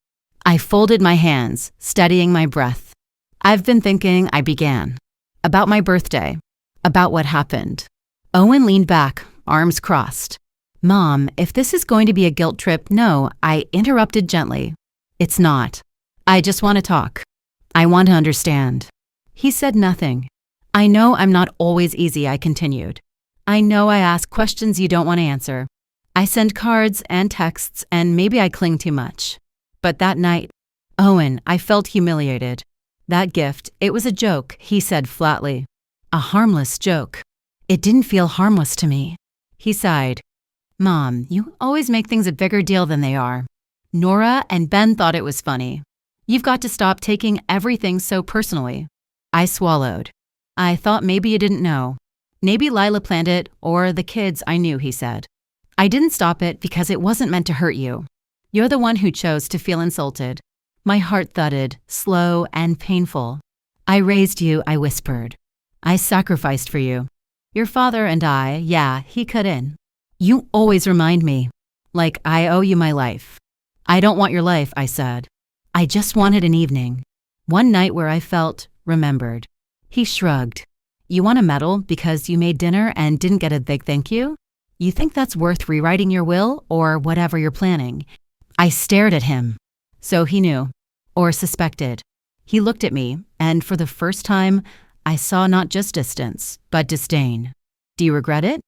I folded my hands, steadying my breath. "I've been thinking," I began, "about my birthday, about what happened." Owen leaned back, arms crossed. "Mom, if this is going to be a guilt trip, no," I interrupted gently. "It's not. I just want to talk. I want to understand." He said nothing. "I know I'm not always easy," I continued. "I know I ask questions you don't want to answer. I send cards and texts, and maybe I cling too much. But that night, Owen, I felt humiliated. That gift, it was a joke," he said flatly. "A harmless joke. It didn't feel harmless to me." He sighed. "Mom, you always make things a bigger deal than they are. Nora and Ben thought it was funny. You've got to stop taking everything so personally." I swallowed. "I thought maybe you didn't know. Maybe Lila planned it, or the kids I knew," he said. "I didn't stop it because it wasn't meant to hurt you. You're the one who chose to feel insulted." My heart thudded, slow and painful. "I raised you," I whispered. "I sacrificed for you. Your father and I, yeah, he cut in. You always remind me, like I owe you my life." "I don't want your life," I said. "I just wanted an evening. One night where I felt remembered." He shrugged. "You want a medal because you made dinner and didn't get a big thank you?" You think that's worth rewriting your will or whatever you're planning? I stared at him. So he knew, or suspected. He looked at me, and for the first time, I saw not just distance, but disdain. Do you regret it?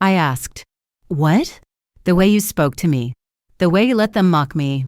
I asked. What? The way you spoke to me. The way you let them mock me.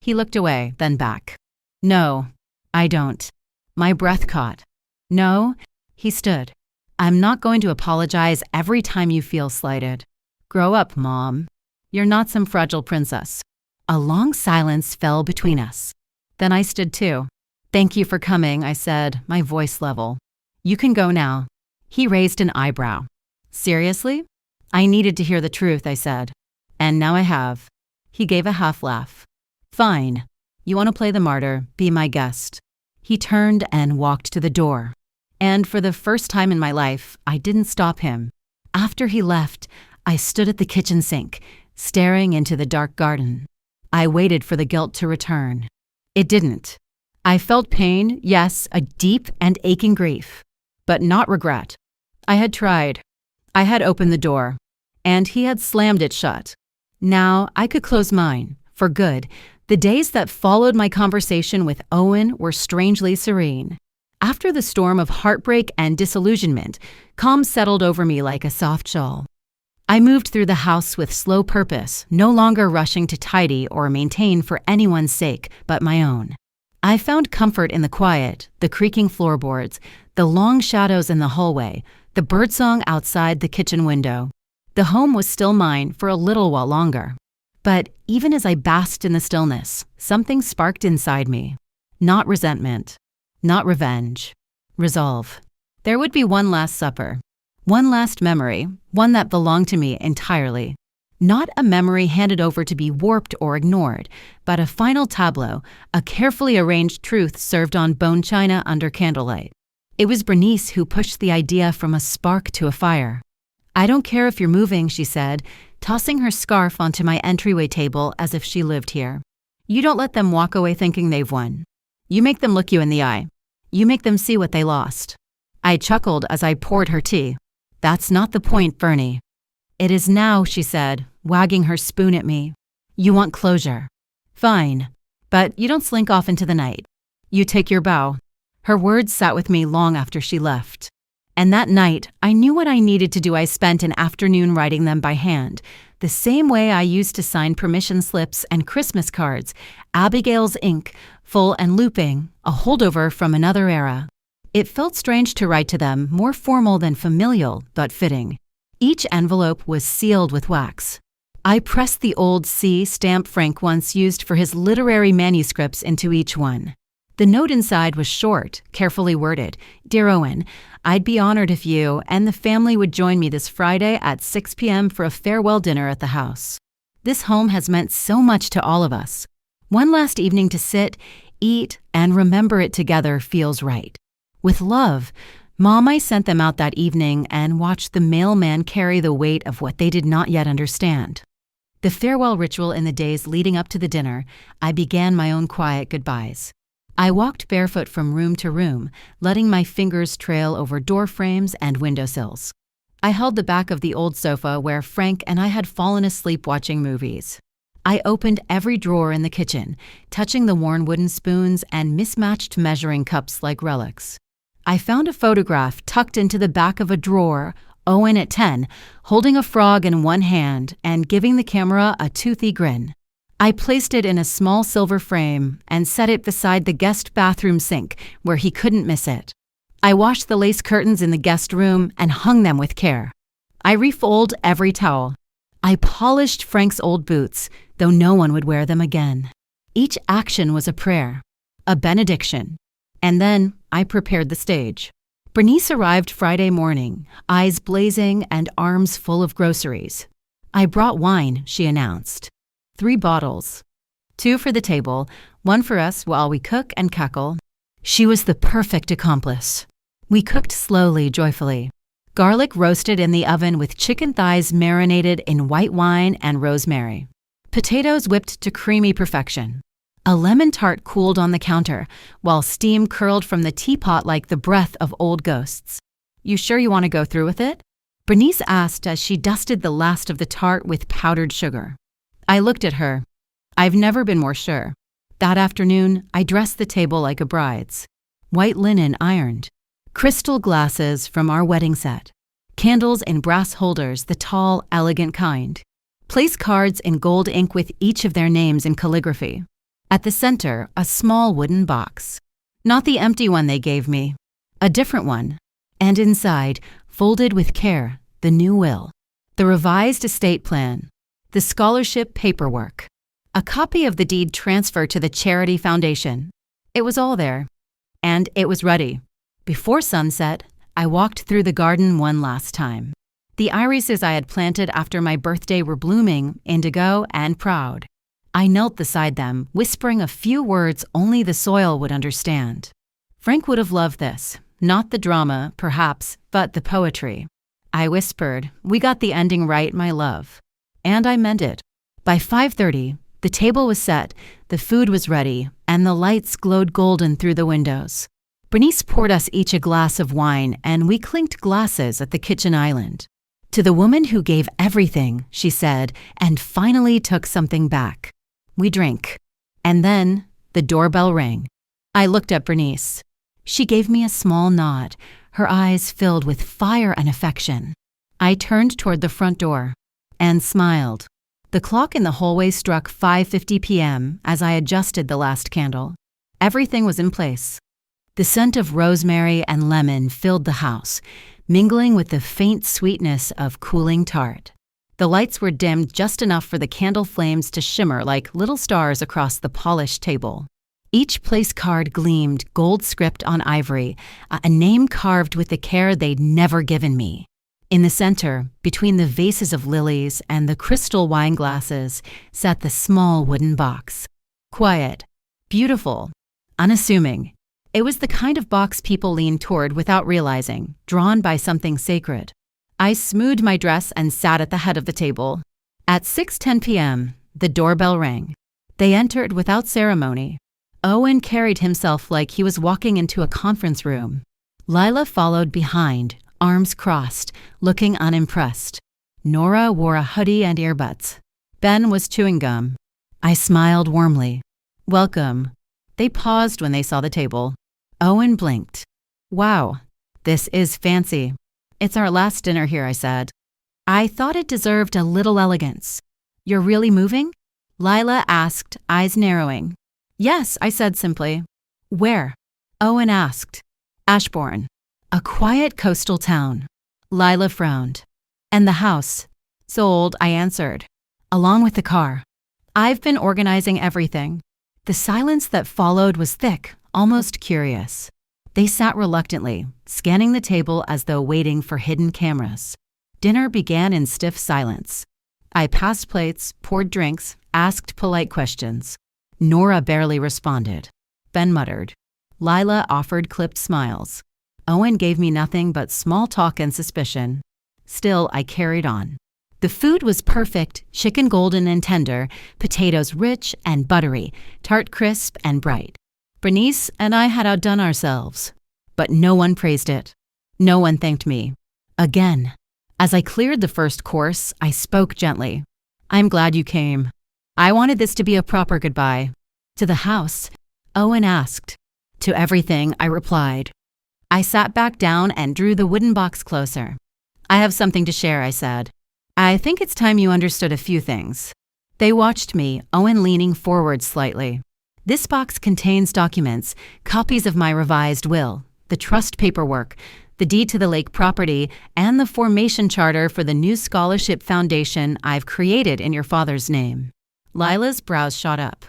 He looked away, then back. No, I don't. My breath caught. No, he stood. I'm not going to apologize every time you feel slighted. Grow up, Mom. You're not some fragile princess. A long silence fell between us. Then I stood too. Thank you for coming, I said, my voice level. You can go now. He raised an eyebrow. Seriously? I needed to hear the truth, I said. And now I have. He gave a half laugh. Fine. You want to play the martyr? Be my guest. He turned and walked to the door. And for the first time in my life, I didn't stop him. After he left, I stood at the kitchen sink, staring into the dark garden. I waited for the guilt to return. It didn't. I felt pain, yes, a deep and aching grief, but not regret. I had tried. I had opened the door, and he had slammed it shut. Now I could close mine, for good. The days that followed my conversation with Owen were strangely serene. After the storm of heartbreak and disillusionment, calm settled over me like a soft shawl. I moved through the house with slow purpose, no longer rushing to tidy or maintain for anyone's sake but my own. I found comfort in the quiet, the creaking floorboards, the long shadows in the hallway, the birdsong outside the kitchen window. The home was still mine for a little while longer. But even as I basked in the stillness, something sparked inside me. Not resentment, not revenge, resolve. There would be one last supper. One last memory, one that belonged to me entirely. Not a memory handed over to be warped or ignored, but a final tableau, a carefully arranged truth served on bone china under candlelight. It was Bernice who pushed the idea from a spark to a fire. I don't care if you're moving, she said, tossing her scarf onto my entryway table as if she lived here. You don't let them walk away thinking they've won. You make them look you in the eye. You make them see what they lost. I chuckled as I poured her tea. That's not the point, Bernie. It is now, she said, wagging her spoon at me. You want closure. Fine. But you don't slink off into the night. You take your bow. Her words sat with me long after she left. And that night, I knew what I needed to do. I spent an afternoon writing them by hand, the same way I used to sign permission slips and Christmas cards, Abigail's ink, full and looping, a holdover from another era. It felt strange to write to them, more formal than familial, but fitting. Each envelope was sealed with wax. I pressed the old C stamp Frank once used for his literary manuscripts into each one. The note inside was short, carefully worded. Dear Owen, I'd be honored if you and the family would join me this Friday at 6 p.m. for a farewell dinner at the house. This home has meant so much to all of us. One last evening to sit, eat, and remember it together feels right. With love, Mom. I sent them out that evening and watched the mailman carry the weight of what they did not yet understand. The farewell ritual in the days leading up to the dinner, I began my own quiet goodbyes. I walked barefoot from room to room, letting my fingers trail over door frames and windowsills. I held the back of the old sofa where Frank and I had fallen asleep watching movies. I opened every drawer in the kitchen, touching the worn wooden spoons and mismatched measuring cups like relics. I found a photograph tucked into the back of a drawer, Owen at 10, holding a frog in one hand and giving the camera a toothy grin. I placed it in a small silver frame and set it beside the guest bathroom sink where he couldn't miss it. I washed the lace curtains in the guest room and hung them with care. I refolded every towel. I polished Frank's old boots, though no one would wear them again. Each action was a prayer, a benediction. And then I prepared the stage. Bernice arrived Friday morning, eyes blazing and arms full of groceries. I brought wine, she announced. 3 bottles. 2 for the table, 1 for us while we cook and cackle. She was the perfect accomplice. We cooked slowly, joyfully. Garlic roasted in the oven with chicken thighs marinated in white wine and rosemary. Potatoes whipped to creamy perfection. A lemon tart cooled on the counter, while steam curled from the teapot like the breath of old ghosts. You sure you want to go through with it? Bernice asked as she dusted the last of the tart with powdered sugar. I looked at her. I've never been more sure. That afternoon, I dressed the table like a bride's. White linen ironed. Crystal glasses from our wedding set. Candles in brass holders, the tall, elegant kind. Place cards in gold ink with each of their names in calligraphy. At the center, a small wooden box. Not the empty one they gave me. A different one. And inside, folded with care, the new will. The revised estate plan. The scholarship paperwork. A copy of the deed transfer to the charity foundation. It was all there. And it was ready. Before sunset, I walked through the garden one last time. The irises I had planted after my birthday were blooming, indigo and proud. I knelt beside them, whispering a few words only the soil would understand. Frank would have loved this. Not the drama, perhaps, but the poetry. I whispered, "We got the ending right, my love." And I meant it. By 5:30, the table was set, the food was ready, and the lights glowed golden through the windows. Bernice poured us each a glass of wine, and we clinked glasses at the kitchen island. "To the woman who gave everything," she said, and finally took something back. We drank. And then the doorbell rang. I looked at Bernice. She gave me a small nod, her eyes filled with fire and affection. I turned toward the front door and smiled. The clock in the hallway struck 5:50 p.m. as I adjusted the last candle. Everything was in place. The scent of rosemary and lemon filled the house, mingling with the faint sweetness of cooling tart. The lights were dimmed just enough for the candle flames to shimmer like little stars across the polished table. Each place card gleamed, gold script on ivory, a name carved with the care they'd never given me. In the center, between the vases of lilies and the crystal wine glasses, sat the small wooden box. Quiet, beautiful, unassuming. It was the kind of box people lean toward without realizing, drawn by something sacred. I smoothed my dress and sat at the head of the table. At 6:10 p.m., the doorbell rang. They entered without ceremony. Owen carried himself like he was walking into a conference room. Lila followed behind, arms crossed, looking unimpressed. Nora wore a hoodie and earbuds. Ben was chewing gum. I smiled warmly. "Welcome." They paused when they saw the table. Owen blinked. "Wow, this is fancy." "It's our last dinner here," I said. I thought it deserved a little elegance. "You're really moving?" Lila asked, eyes narrowing. "Yes," I said simply. "Where?" Owen asked. "Ashbourne, a quiet coastal town." Lila frowned. "And the house?" "Sold," I answered. "Along with the car." "I've been organizing everything." The silence that followed was thick, almost curious. They sat reluctantly, scanning the table as though waiting for hidden cameras. Dinner began in stiff silence. I passed plates, poured drinks, asked polite questions. Nora barely responded. Ben muttered. Lila offered clipped smiles. Owen gave me nothing but small talk and suspicion. Still, I carried on. The food was perfect, chicken golden and tender, potatoes rich and buttery, tart crisp and bright. Bernice and I had outdone ourselves. But no one praised it. No one thanked me. Again. As I cleared the first course, I spoke gently. "I'm glad you came. I wanted this to be a proper goodbye." "To the house?" Owen asked. "To everything," I replied. I sat back down and drew the wooden box closer. "I have something to share," I said. "I think it's time you understood a few things." They watched me, Owen leaning forward slightly. "This box contains documents, copies of my revised will, the trust paperwork, the deed to the lake property, and the formation charter for the new scholarship foundation I've created in your father's name." Lila's brows shot up.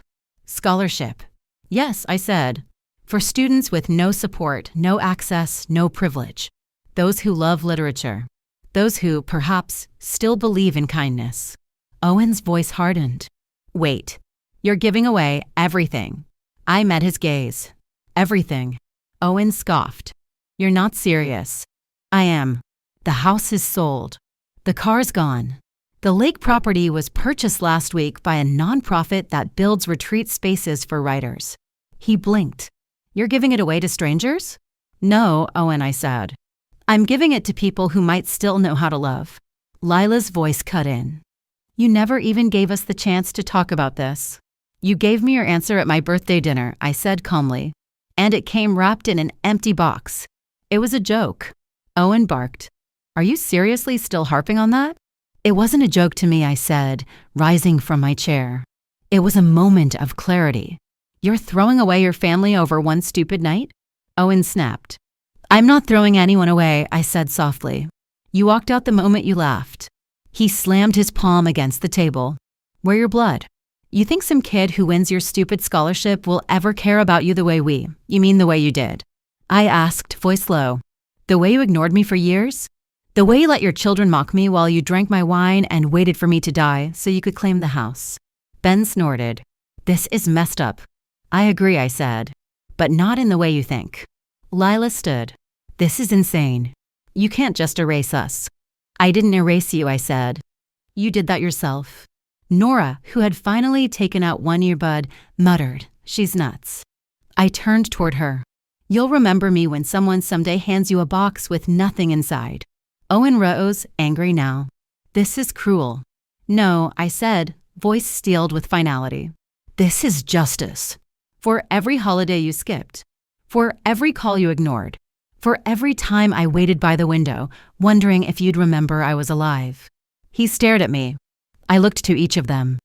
"Scholarship." "Yes," I said. "For students with no support, no access, no privilege. Those who love literature. Those who, perhaps, still believe in kindness." Owen's voice hardened. "Wait. You're giving away everything." I met his gaze. "Everything." Owen scoffed. "You're not serious." "I am. The house is sold. The car's gone. The lake property was purchased last week by a nonprofit that builds retreat spaces for writers." He blinked. "You're giving it away to strangers?" "No, Owen," I said. I'm giving it to people who might still know how to love. Lila's voice cut in. You never even gave us the chance to talk about this. You gave me your answer at my birthday dinner, I said calmly, and it came wrapped in an empty box. It was a joke. Owen barked. Are you seriously still harping on that? It wasn't a joke to me, I said, rising from my chair. It was a moment of clarity. You're throwing away your family over one stupid night? Owen snapped. I'm not throwing anyone away, I said softly. You walked out the moment you laughed. He slammed his palm against the table. We're your blood. You think some kid who wins your stupid scholarship will ever care about you the way you mean the way you did? I asked, voice low. The way you ignored me for years? The way you let your children mock me while you drank my wine and waited for me to die so you could claim the house. Ben snorted. This is messed up. I agree, I said, but not in the way you think. Lila stood. This is insane. You can't just erase us. I didn't erase you, I said. You did that yourself. Nora, who had finally taken out one earbud, muttered, she's nuts. I turned toward her. You'll remember me when someone someday hands you a box with nothing inside. Owen rose, angry now. This is cruel. No, I said, voice steeled with finality. This is justice. For every holiday you skipped. For every call you ignored. For every time I waited by the window, wondering if you'd remember I was alive. He stared at me. I looked to each of them.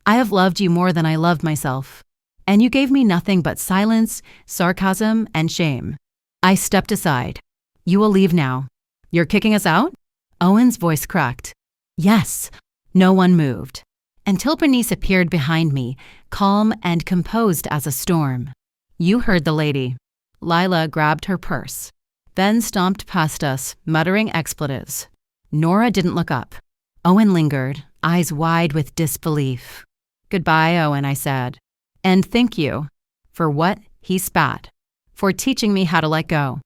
I have loved you more than I loved myself. And you gave me nothing but silence, sarcasm, and shame. I stepped aside. You will leave now. You're kicking us out? Owen's voice cracked. Yes. No one moved. Until Bernice appeared behind me, calm and composed as a storm. You heard the lady. Lila grabbed her purse. Ben stomped past us, muttering expletives. Nora didn't look up. Owen lingered, eyes wide with disbelief. Goodbye, Owen, I said. And thank you. For what? He spat. For teaching me how to let go.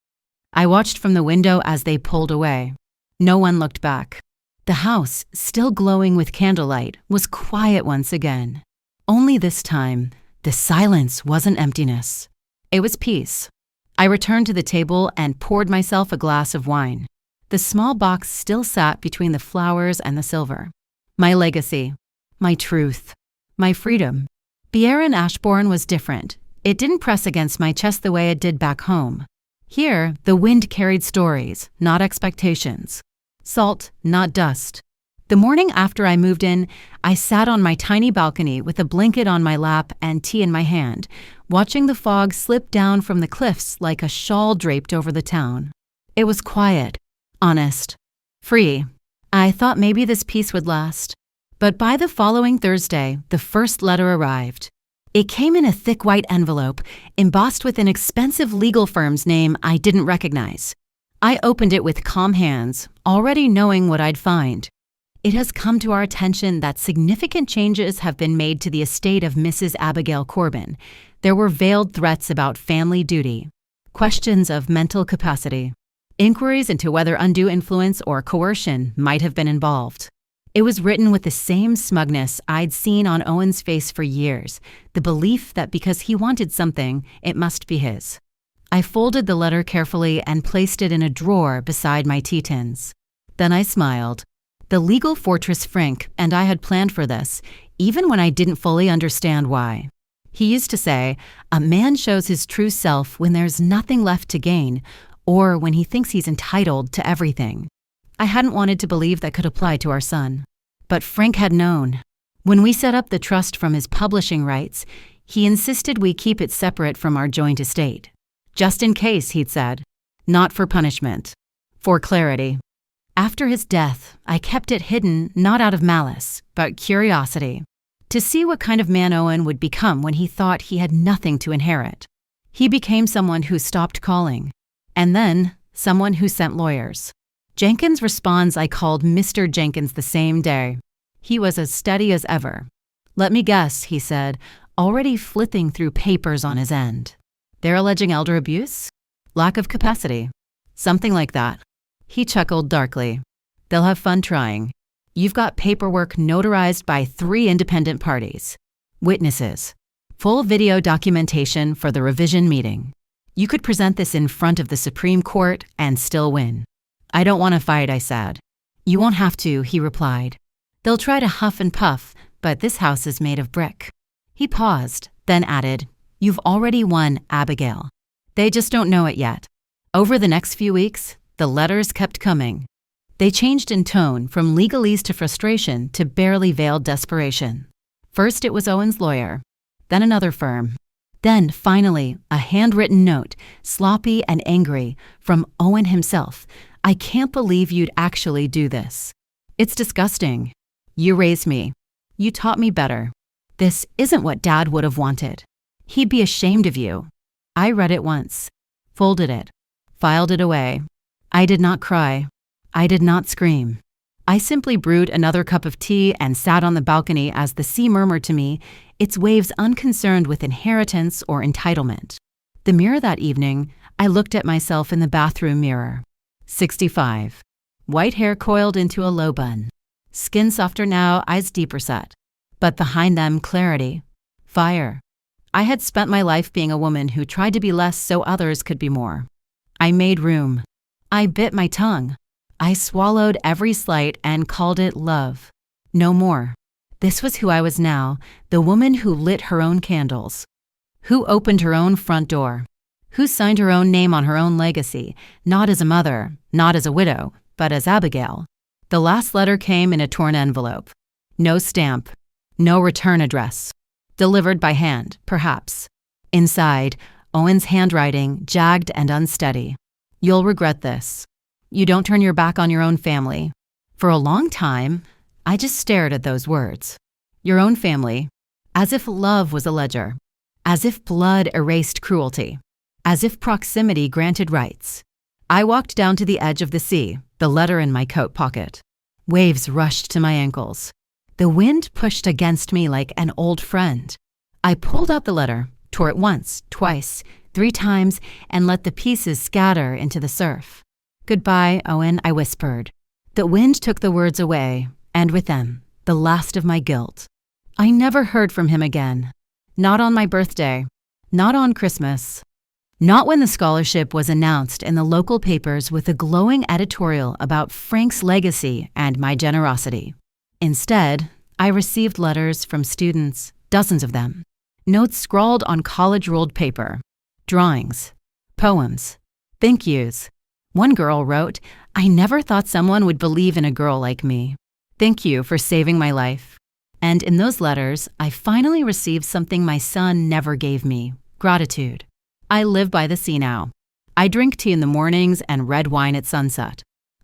I watched from the window as they pulled away. No one looked back. The house, still glowing with candlelight, was quiet once again. Only this time, the silence wasn't emptiness. It was peace. I returned to the table and poured myself a glass of wine. The small box still sat between the flowers and the silver. My legacy. My truth. My freedom. Bearon Ashbourne was different. It didn't press against my chest the way it did back home. Here, the wind carried stories, not expectations. Salt, not dust. The morning after I moved in, I sat on my tiny balcony with a blanket on my lap and tea in my hand, watching the fog slip down from the cliffs like a shawl draped over the town. It was quiet, honest, free. I thought maybe this peace would last. But by the following Thursday, the first letter arrived. It came in a thick white envelope, embossed with an expensive legal firm's name I didn't recognize. I opened it with calm hands, already knowing what I'd find. It has come to our attention that significant changes have been made to the estate of Mrs. Abigail Corbin. There were veiled threats about family duty, questions of mental capacity, inquiries into whether undue influence or coercion might have been involved. It was written with the same smugness I'd seen on Owen's face for years, the belief that because he wanted something, it must be his. I folded the letter carefully and placed it in a drawer beside my tea tins. Then I smiled. The legal fortress Frank and I had planned for this, even when I didn't fully understand why. He used to say, a man shows his true self when there's nothing left to gain, or when he thinks he's entitled to everything. I hadn't wanted to believe that could apply to our son. But Frank had known. When we set up the trust from his publishing rights, he insisted we keep it separate from our joint estate. Just in case, he'd said. Not for punishment. For clarity. After his death, I kept it hidden not out of malice, but curiosity. To see what kind of man Owen would become when he thought he had nothing to inherit. He became someone who stopped calling. And then, someone who sent lawyers. Jenkins responds I called Mr. Jenkins the same day. He was as steady as ever. Let me guess, he said, already flipping through papers on his end. They're alleging elder abuse? Lack of capacity? Something like that. He chuckled darkly. They'll have fun trying. You've got paperwork notarized by 3 independent parties. Witnesses. Full video documentation for the revision meeting. You could present this in front of the Supreme Court and still win. I don't want to fight, I said. You won't have to, he replied. They'll try to huff and puff, but this house is made of brick. He paused, then added, You've already won, Abigail. They just don't know it yet. Over the next few weeks, the letters kept coming. They changed in tone from legalese to frustration to barely veiled desperation. First it was Owen's lawyer, then another firm. Then, finally, a handwritten note, sloppy and angry, from Owen himself. I can't believe you'd actually do this. It's disgusting. You raised me. You taught me better. This isn't what Dad would have wanted. He'd be ashamed of you. I read it once, folded it, filed it away. I did not cry. I did not scream. I simply brewed another cup of tea and sat on the balcony as the sea murmured to me, its waves unconcerned with inheritance or entitlement. The mirror that evening, I looked at myself in the bathroom mirror. 65. White hair coiled into a low bun. Skin softer now, eyes deeper set. But behind them, clarity. Fire. I had spent my life being a woman who tried to be less so others could be more. I made room. I bit my tongue. I swallowed every slight and called it love. No more. This was who I was now, the woman who lit her own candles, who opened her own front door, who signed her own name on her own legacy, not as a mother, not as a widow, but as Abigail. The last letter came in a torn envelope. No stamp, no return address. Delivered by hand, perhaps. Inside, Owen's handwriting, jagged and unsteady. You'll regret this. You don't turn your back on your own family. For a long time, I just stared at those words. Your own family, as if love was a ledger, as if blood erased cruelty, as if proximity granted rights. I walked down to the edge of the sea, the letter in my coat pocket. Waves rushed to my ankles. The wind pushed against me like an old friend. I pulled out the letter, tore it once, twice, 3 times, and let the pieces scatter into the surf. Goodbye, Owen, I whispered. The wind took the words away, and with them, the last of my guilt. I never heard from him again. Not on my birthday. Not on Christmas. Not when the scholarship was announced in the local papers with a glowing editorial about Frank's legacy and my generosity. Instead, I received letters from students, dozens of them. Notes scrawled on college-ruled paper. Drawings. Poems. Thank yous. One girl wrote, I never thought someone would believe in a girl like me. Thank you for saving my life. And in those letters, I finally received something my son never gave me, gratitude. I live by the sea now. I drink tea in the mornings and red wine at sunset.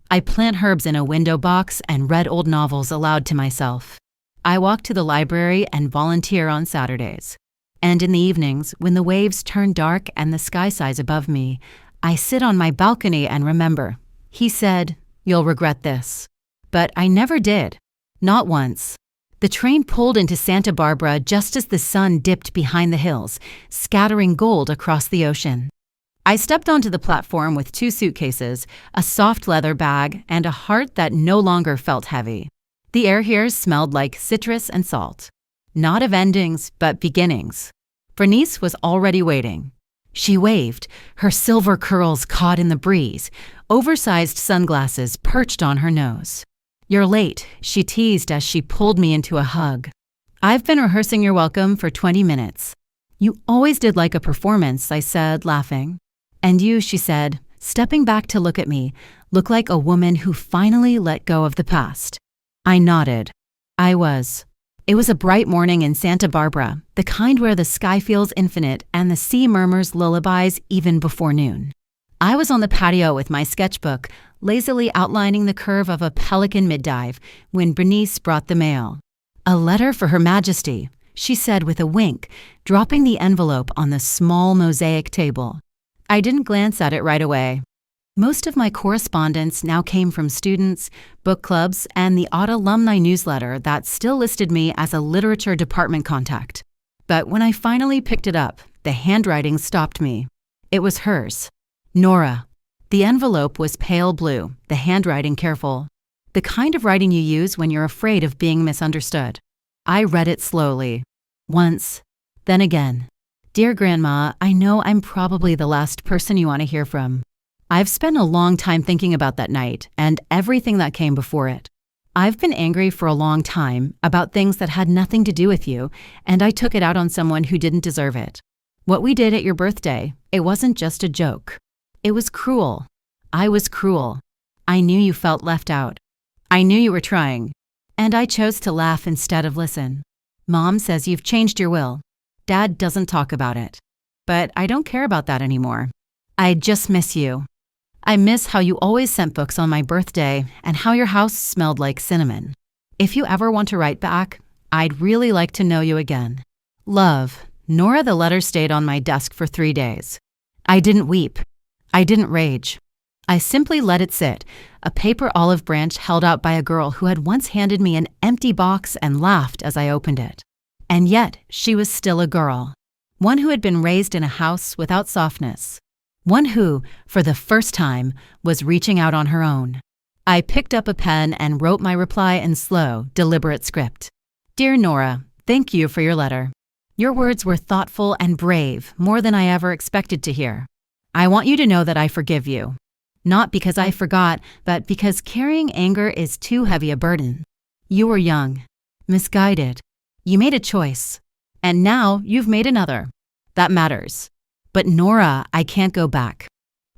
I plant herbs in a window box and read old novels aloud to myself. I walk to the library and volunteer on Saturdays. And in the evenings, when the waves turn dark and the sky sighs above me, I sit on my balcony and remember. He said, You'll regret this. But I never did. Not once. The train pulled into Santa Barbara just as the sun dipped behind the hills, scattering gold across the ocean. I stepped onto the platform with 2 suitcases, a soft leather bag, and a heart that no longer felt heavy. The air here smelled like citrus and salt. Not of endings, but beginnings. Bernice was already waiting. She waved, her silver curls caught in the breeze, oversized sunglasses perched on her nose. You're late, she teased as she pulled me into a hug. I've been rehearsing your welcome for 20 minutes. You always did like a performance, I said, laughing. And you, she said, stepping back to look at me, look like a woman who finally let go of the past. I nodded. I was. It was a bright morning in Santa Barbara, the kind where the sky feels infinite and the sea murmurs lullabies even before noon. I was on the patio with my sketchbook, lazily outlining the curve of a pelican middive, when Bernice brought the mail. A letter for Her Majesty, she said with a wink, dropping the envelope on the small mosaic table. I didn't glance at it right away. Most of my correspondence now came from students, book clubs, and the odd alumni newsletter that still listed me as a literature department contact. But when I finally picked it up, the handwriting stopped me. It was hers. Nora. The envelope was pale blue, the handwriting careful. The kind of writing you use when you're afraid of being misunderstood. I read it slowly. Once, then again. Dear Grandma, I know I'm probably the last person you want to hear from. I've spent a long time thinking about that night and everything that came before it. I've been angry for a long time about things that had nothing to do with you, and I took it out on someone who didn't deserve it. What we did at your birthday, it wasn't just a joke. It was cruel. I was cruel. I knew you felt left out. I knew you were trying. And I chose to laugh instead of listen. Mom says you've changed your will. Dad doesn't talk about it. But I don't care about that anymore. I just miss you. I miss how you always sent books on my birthday and how your house smelled like cinnamon. If you ever want to write back, I'd really like to know you again. Love, Nora. The letter stayed on my desk for 3 days. I didn't weep. I didn't rage. I simply let it sit, a paper olive branch held out by a girl who had once handed me an empty box and laughed as I opened it. And yet, she was still a girl. One who had been raised in a house without softness. One who, for the first time, was reaching out on her own. I picked up a pen and wrote my reply in slow, deliberate script. Dear Nora, thank you for your letter. Your words were thoughtful and brave, more than I ever expected to hear. I want you to know that I forgive you. Not because I forgot, but because carrying anger is too heavy a burden. You were young, misguided. You made a choice. And now you've made another. That matters. But Nora, I can't go back.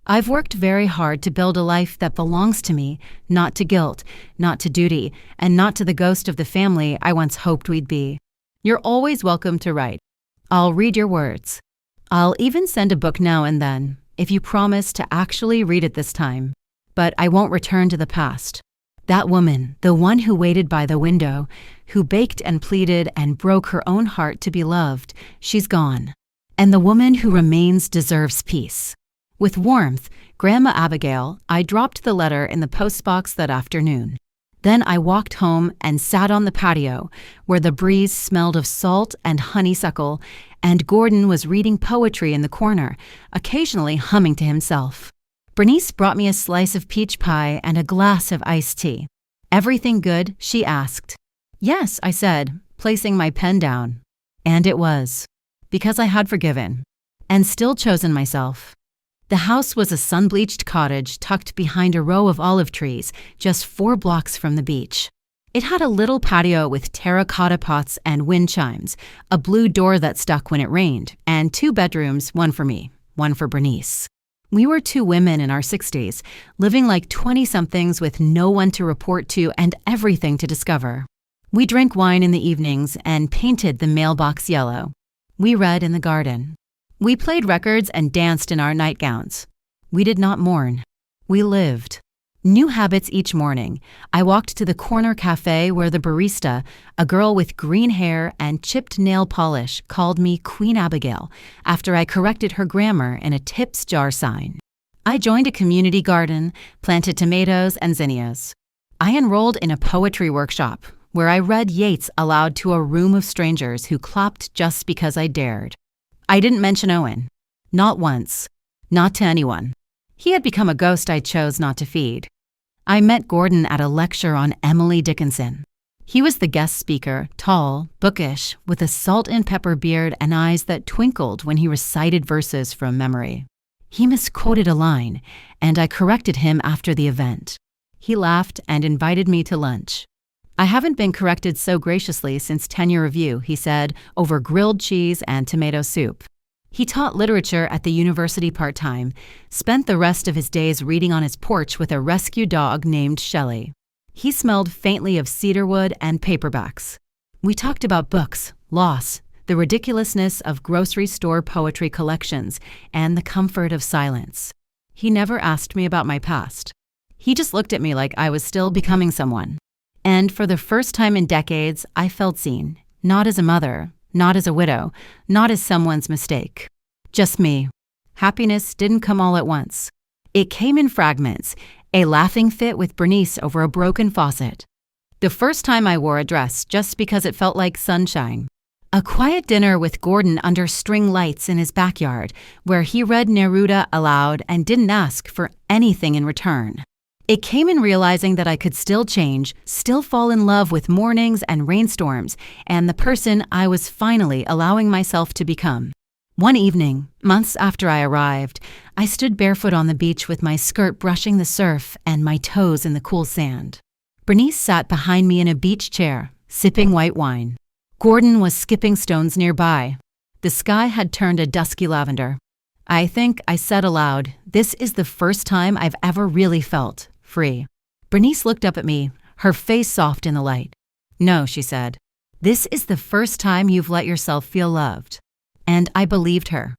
I've worked very hard to build a life that belongs to me, not to guilt, not to duty, and not to the ghost of the family I once hoped we'd be. You're always welcome to write. I'll read your words. I'll even send a book now and then, if you promise to actually read it this time. But I won't return to the past. That woman, the one who waited by the window, who baked and pleaded and broke her own heart to be loved, she's gone. And the woman who remains deserves peace. With warmth, Grandma Abigail, I dropped the letter in the postbox that afternoon. Then I walked home and sat on the patio, where the breeze smelled of salt and honeysuckle, and Gordon was reading poetry in the corner, occasionally humming to himself. Bernice brought me a slice of peach pie and a glass of iced tea. Everything good? She asked. Yes, I said, placing my pen down. And it was. Because I had forgiven, and still chosen myself. The house was a sun-bleached cottage tucked behind a row of olive trees, just 4 blocks from the beach. It had a little patio with terracotta pots and wind chimes, a blue door that stuck when it rained, and 2 bedrooms, one for me, one for Bernice. We were 2 women in our 60s, living like 20-somethings with no one to report to and everything to discover. We drank wine in the evenings and painted the mailbox yellow. We read in the garden. We played records and danced in our nightgowns. We did not mourn. We lived. New habits each morning. I walked to the corner cafe where the barista, a girl with green hair and chipped nail polish, called me Queen Abigail after I corrected her grammar in a tips jar sign. I joined a community garden, planted tomatoes and zinnias. I enrolled in a poetry workshop where I read Yeats aloud to a room of strangers who clapped just because I dared. I didn't mention Owen. Not once. Not to anyone. He had become a ghost I chose not to feed. I met Gordon at a lecture on Emily Dickinson. He was the guest speaker, tall, bookish, with a salt and pepper beard and eyes that twinkled when he recited verses from memory. He misquoted a line, and I corrected him after the event. He laughed and invited me to lunch. I haven't been corrected so graciously since tenure review, he said, over grilled cheese and tomato soup. He taught literature at the university part-time, spent the rest of his days reading on his porch with a rescue dog named Shelley. He smelled faintly of cedarwood and paperbacks. We talked about books, loss, the ridiculousness of grocery store poetry collections, and the comfort of silence. He never asked me about my past. He just looked at me like I was still becoming someone. And for the first time in decades, I felt seen, not as a mother, not as a widow, not as someone's mistake. Just me. Happiness didn't come all at once. It came in fragments, a laughing fit with Bernice over a broken faucet. The first time I wore a dress just because it felt like sunshine. A quiet dinner with Gordon under string lights in his backyard, where he read Neruda aloud and didn't ask for anything in return. It came in realizing that I could still change, still fall in love with mornings and rainstorms, and the person I was finally allowing myself to become. One evening, months after I arrived, I stood barefoot on the beach with my skirt brushing the surf and my toes in the cool sand. Bernice sat behind me in a beach chair, sipping white wine. Gordon was skipping stones nearby. The sky had turned a dusky lavender. I think I said aloud, "This is the first time I've ever really felt free." Bernice looked up at me, her face soft in the light. "No," she said. "This is the first time you've let yourself feel loved." And I believed her.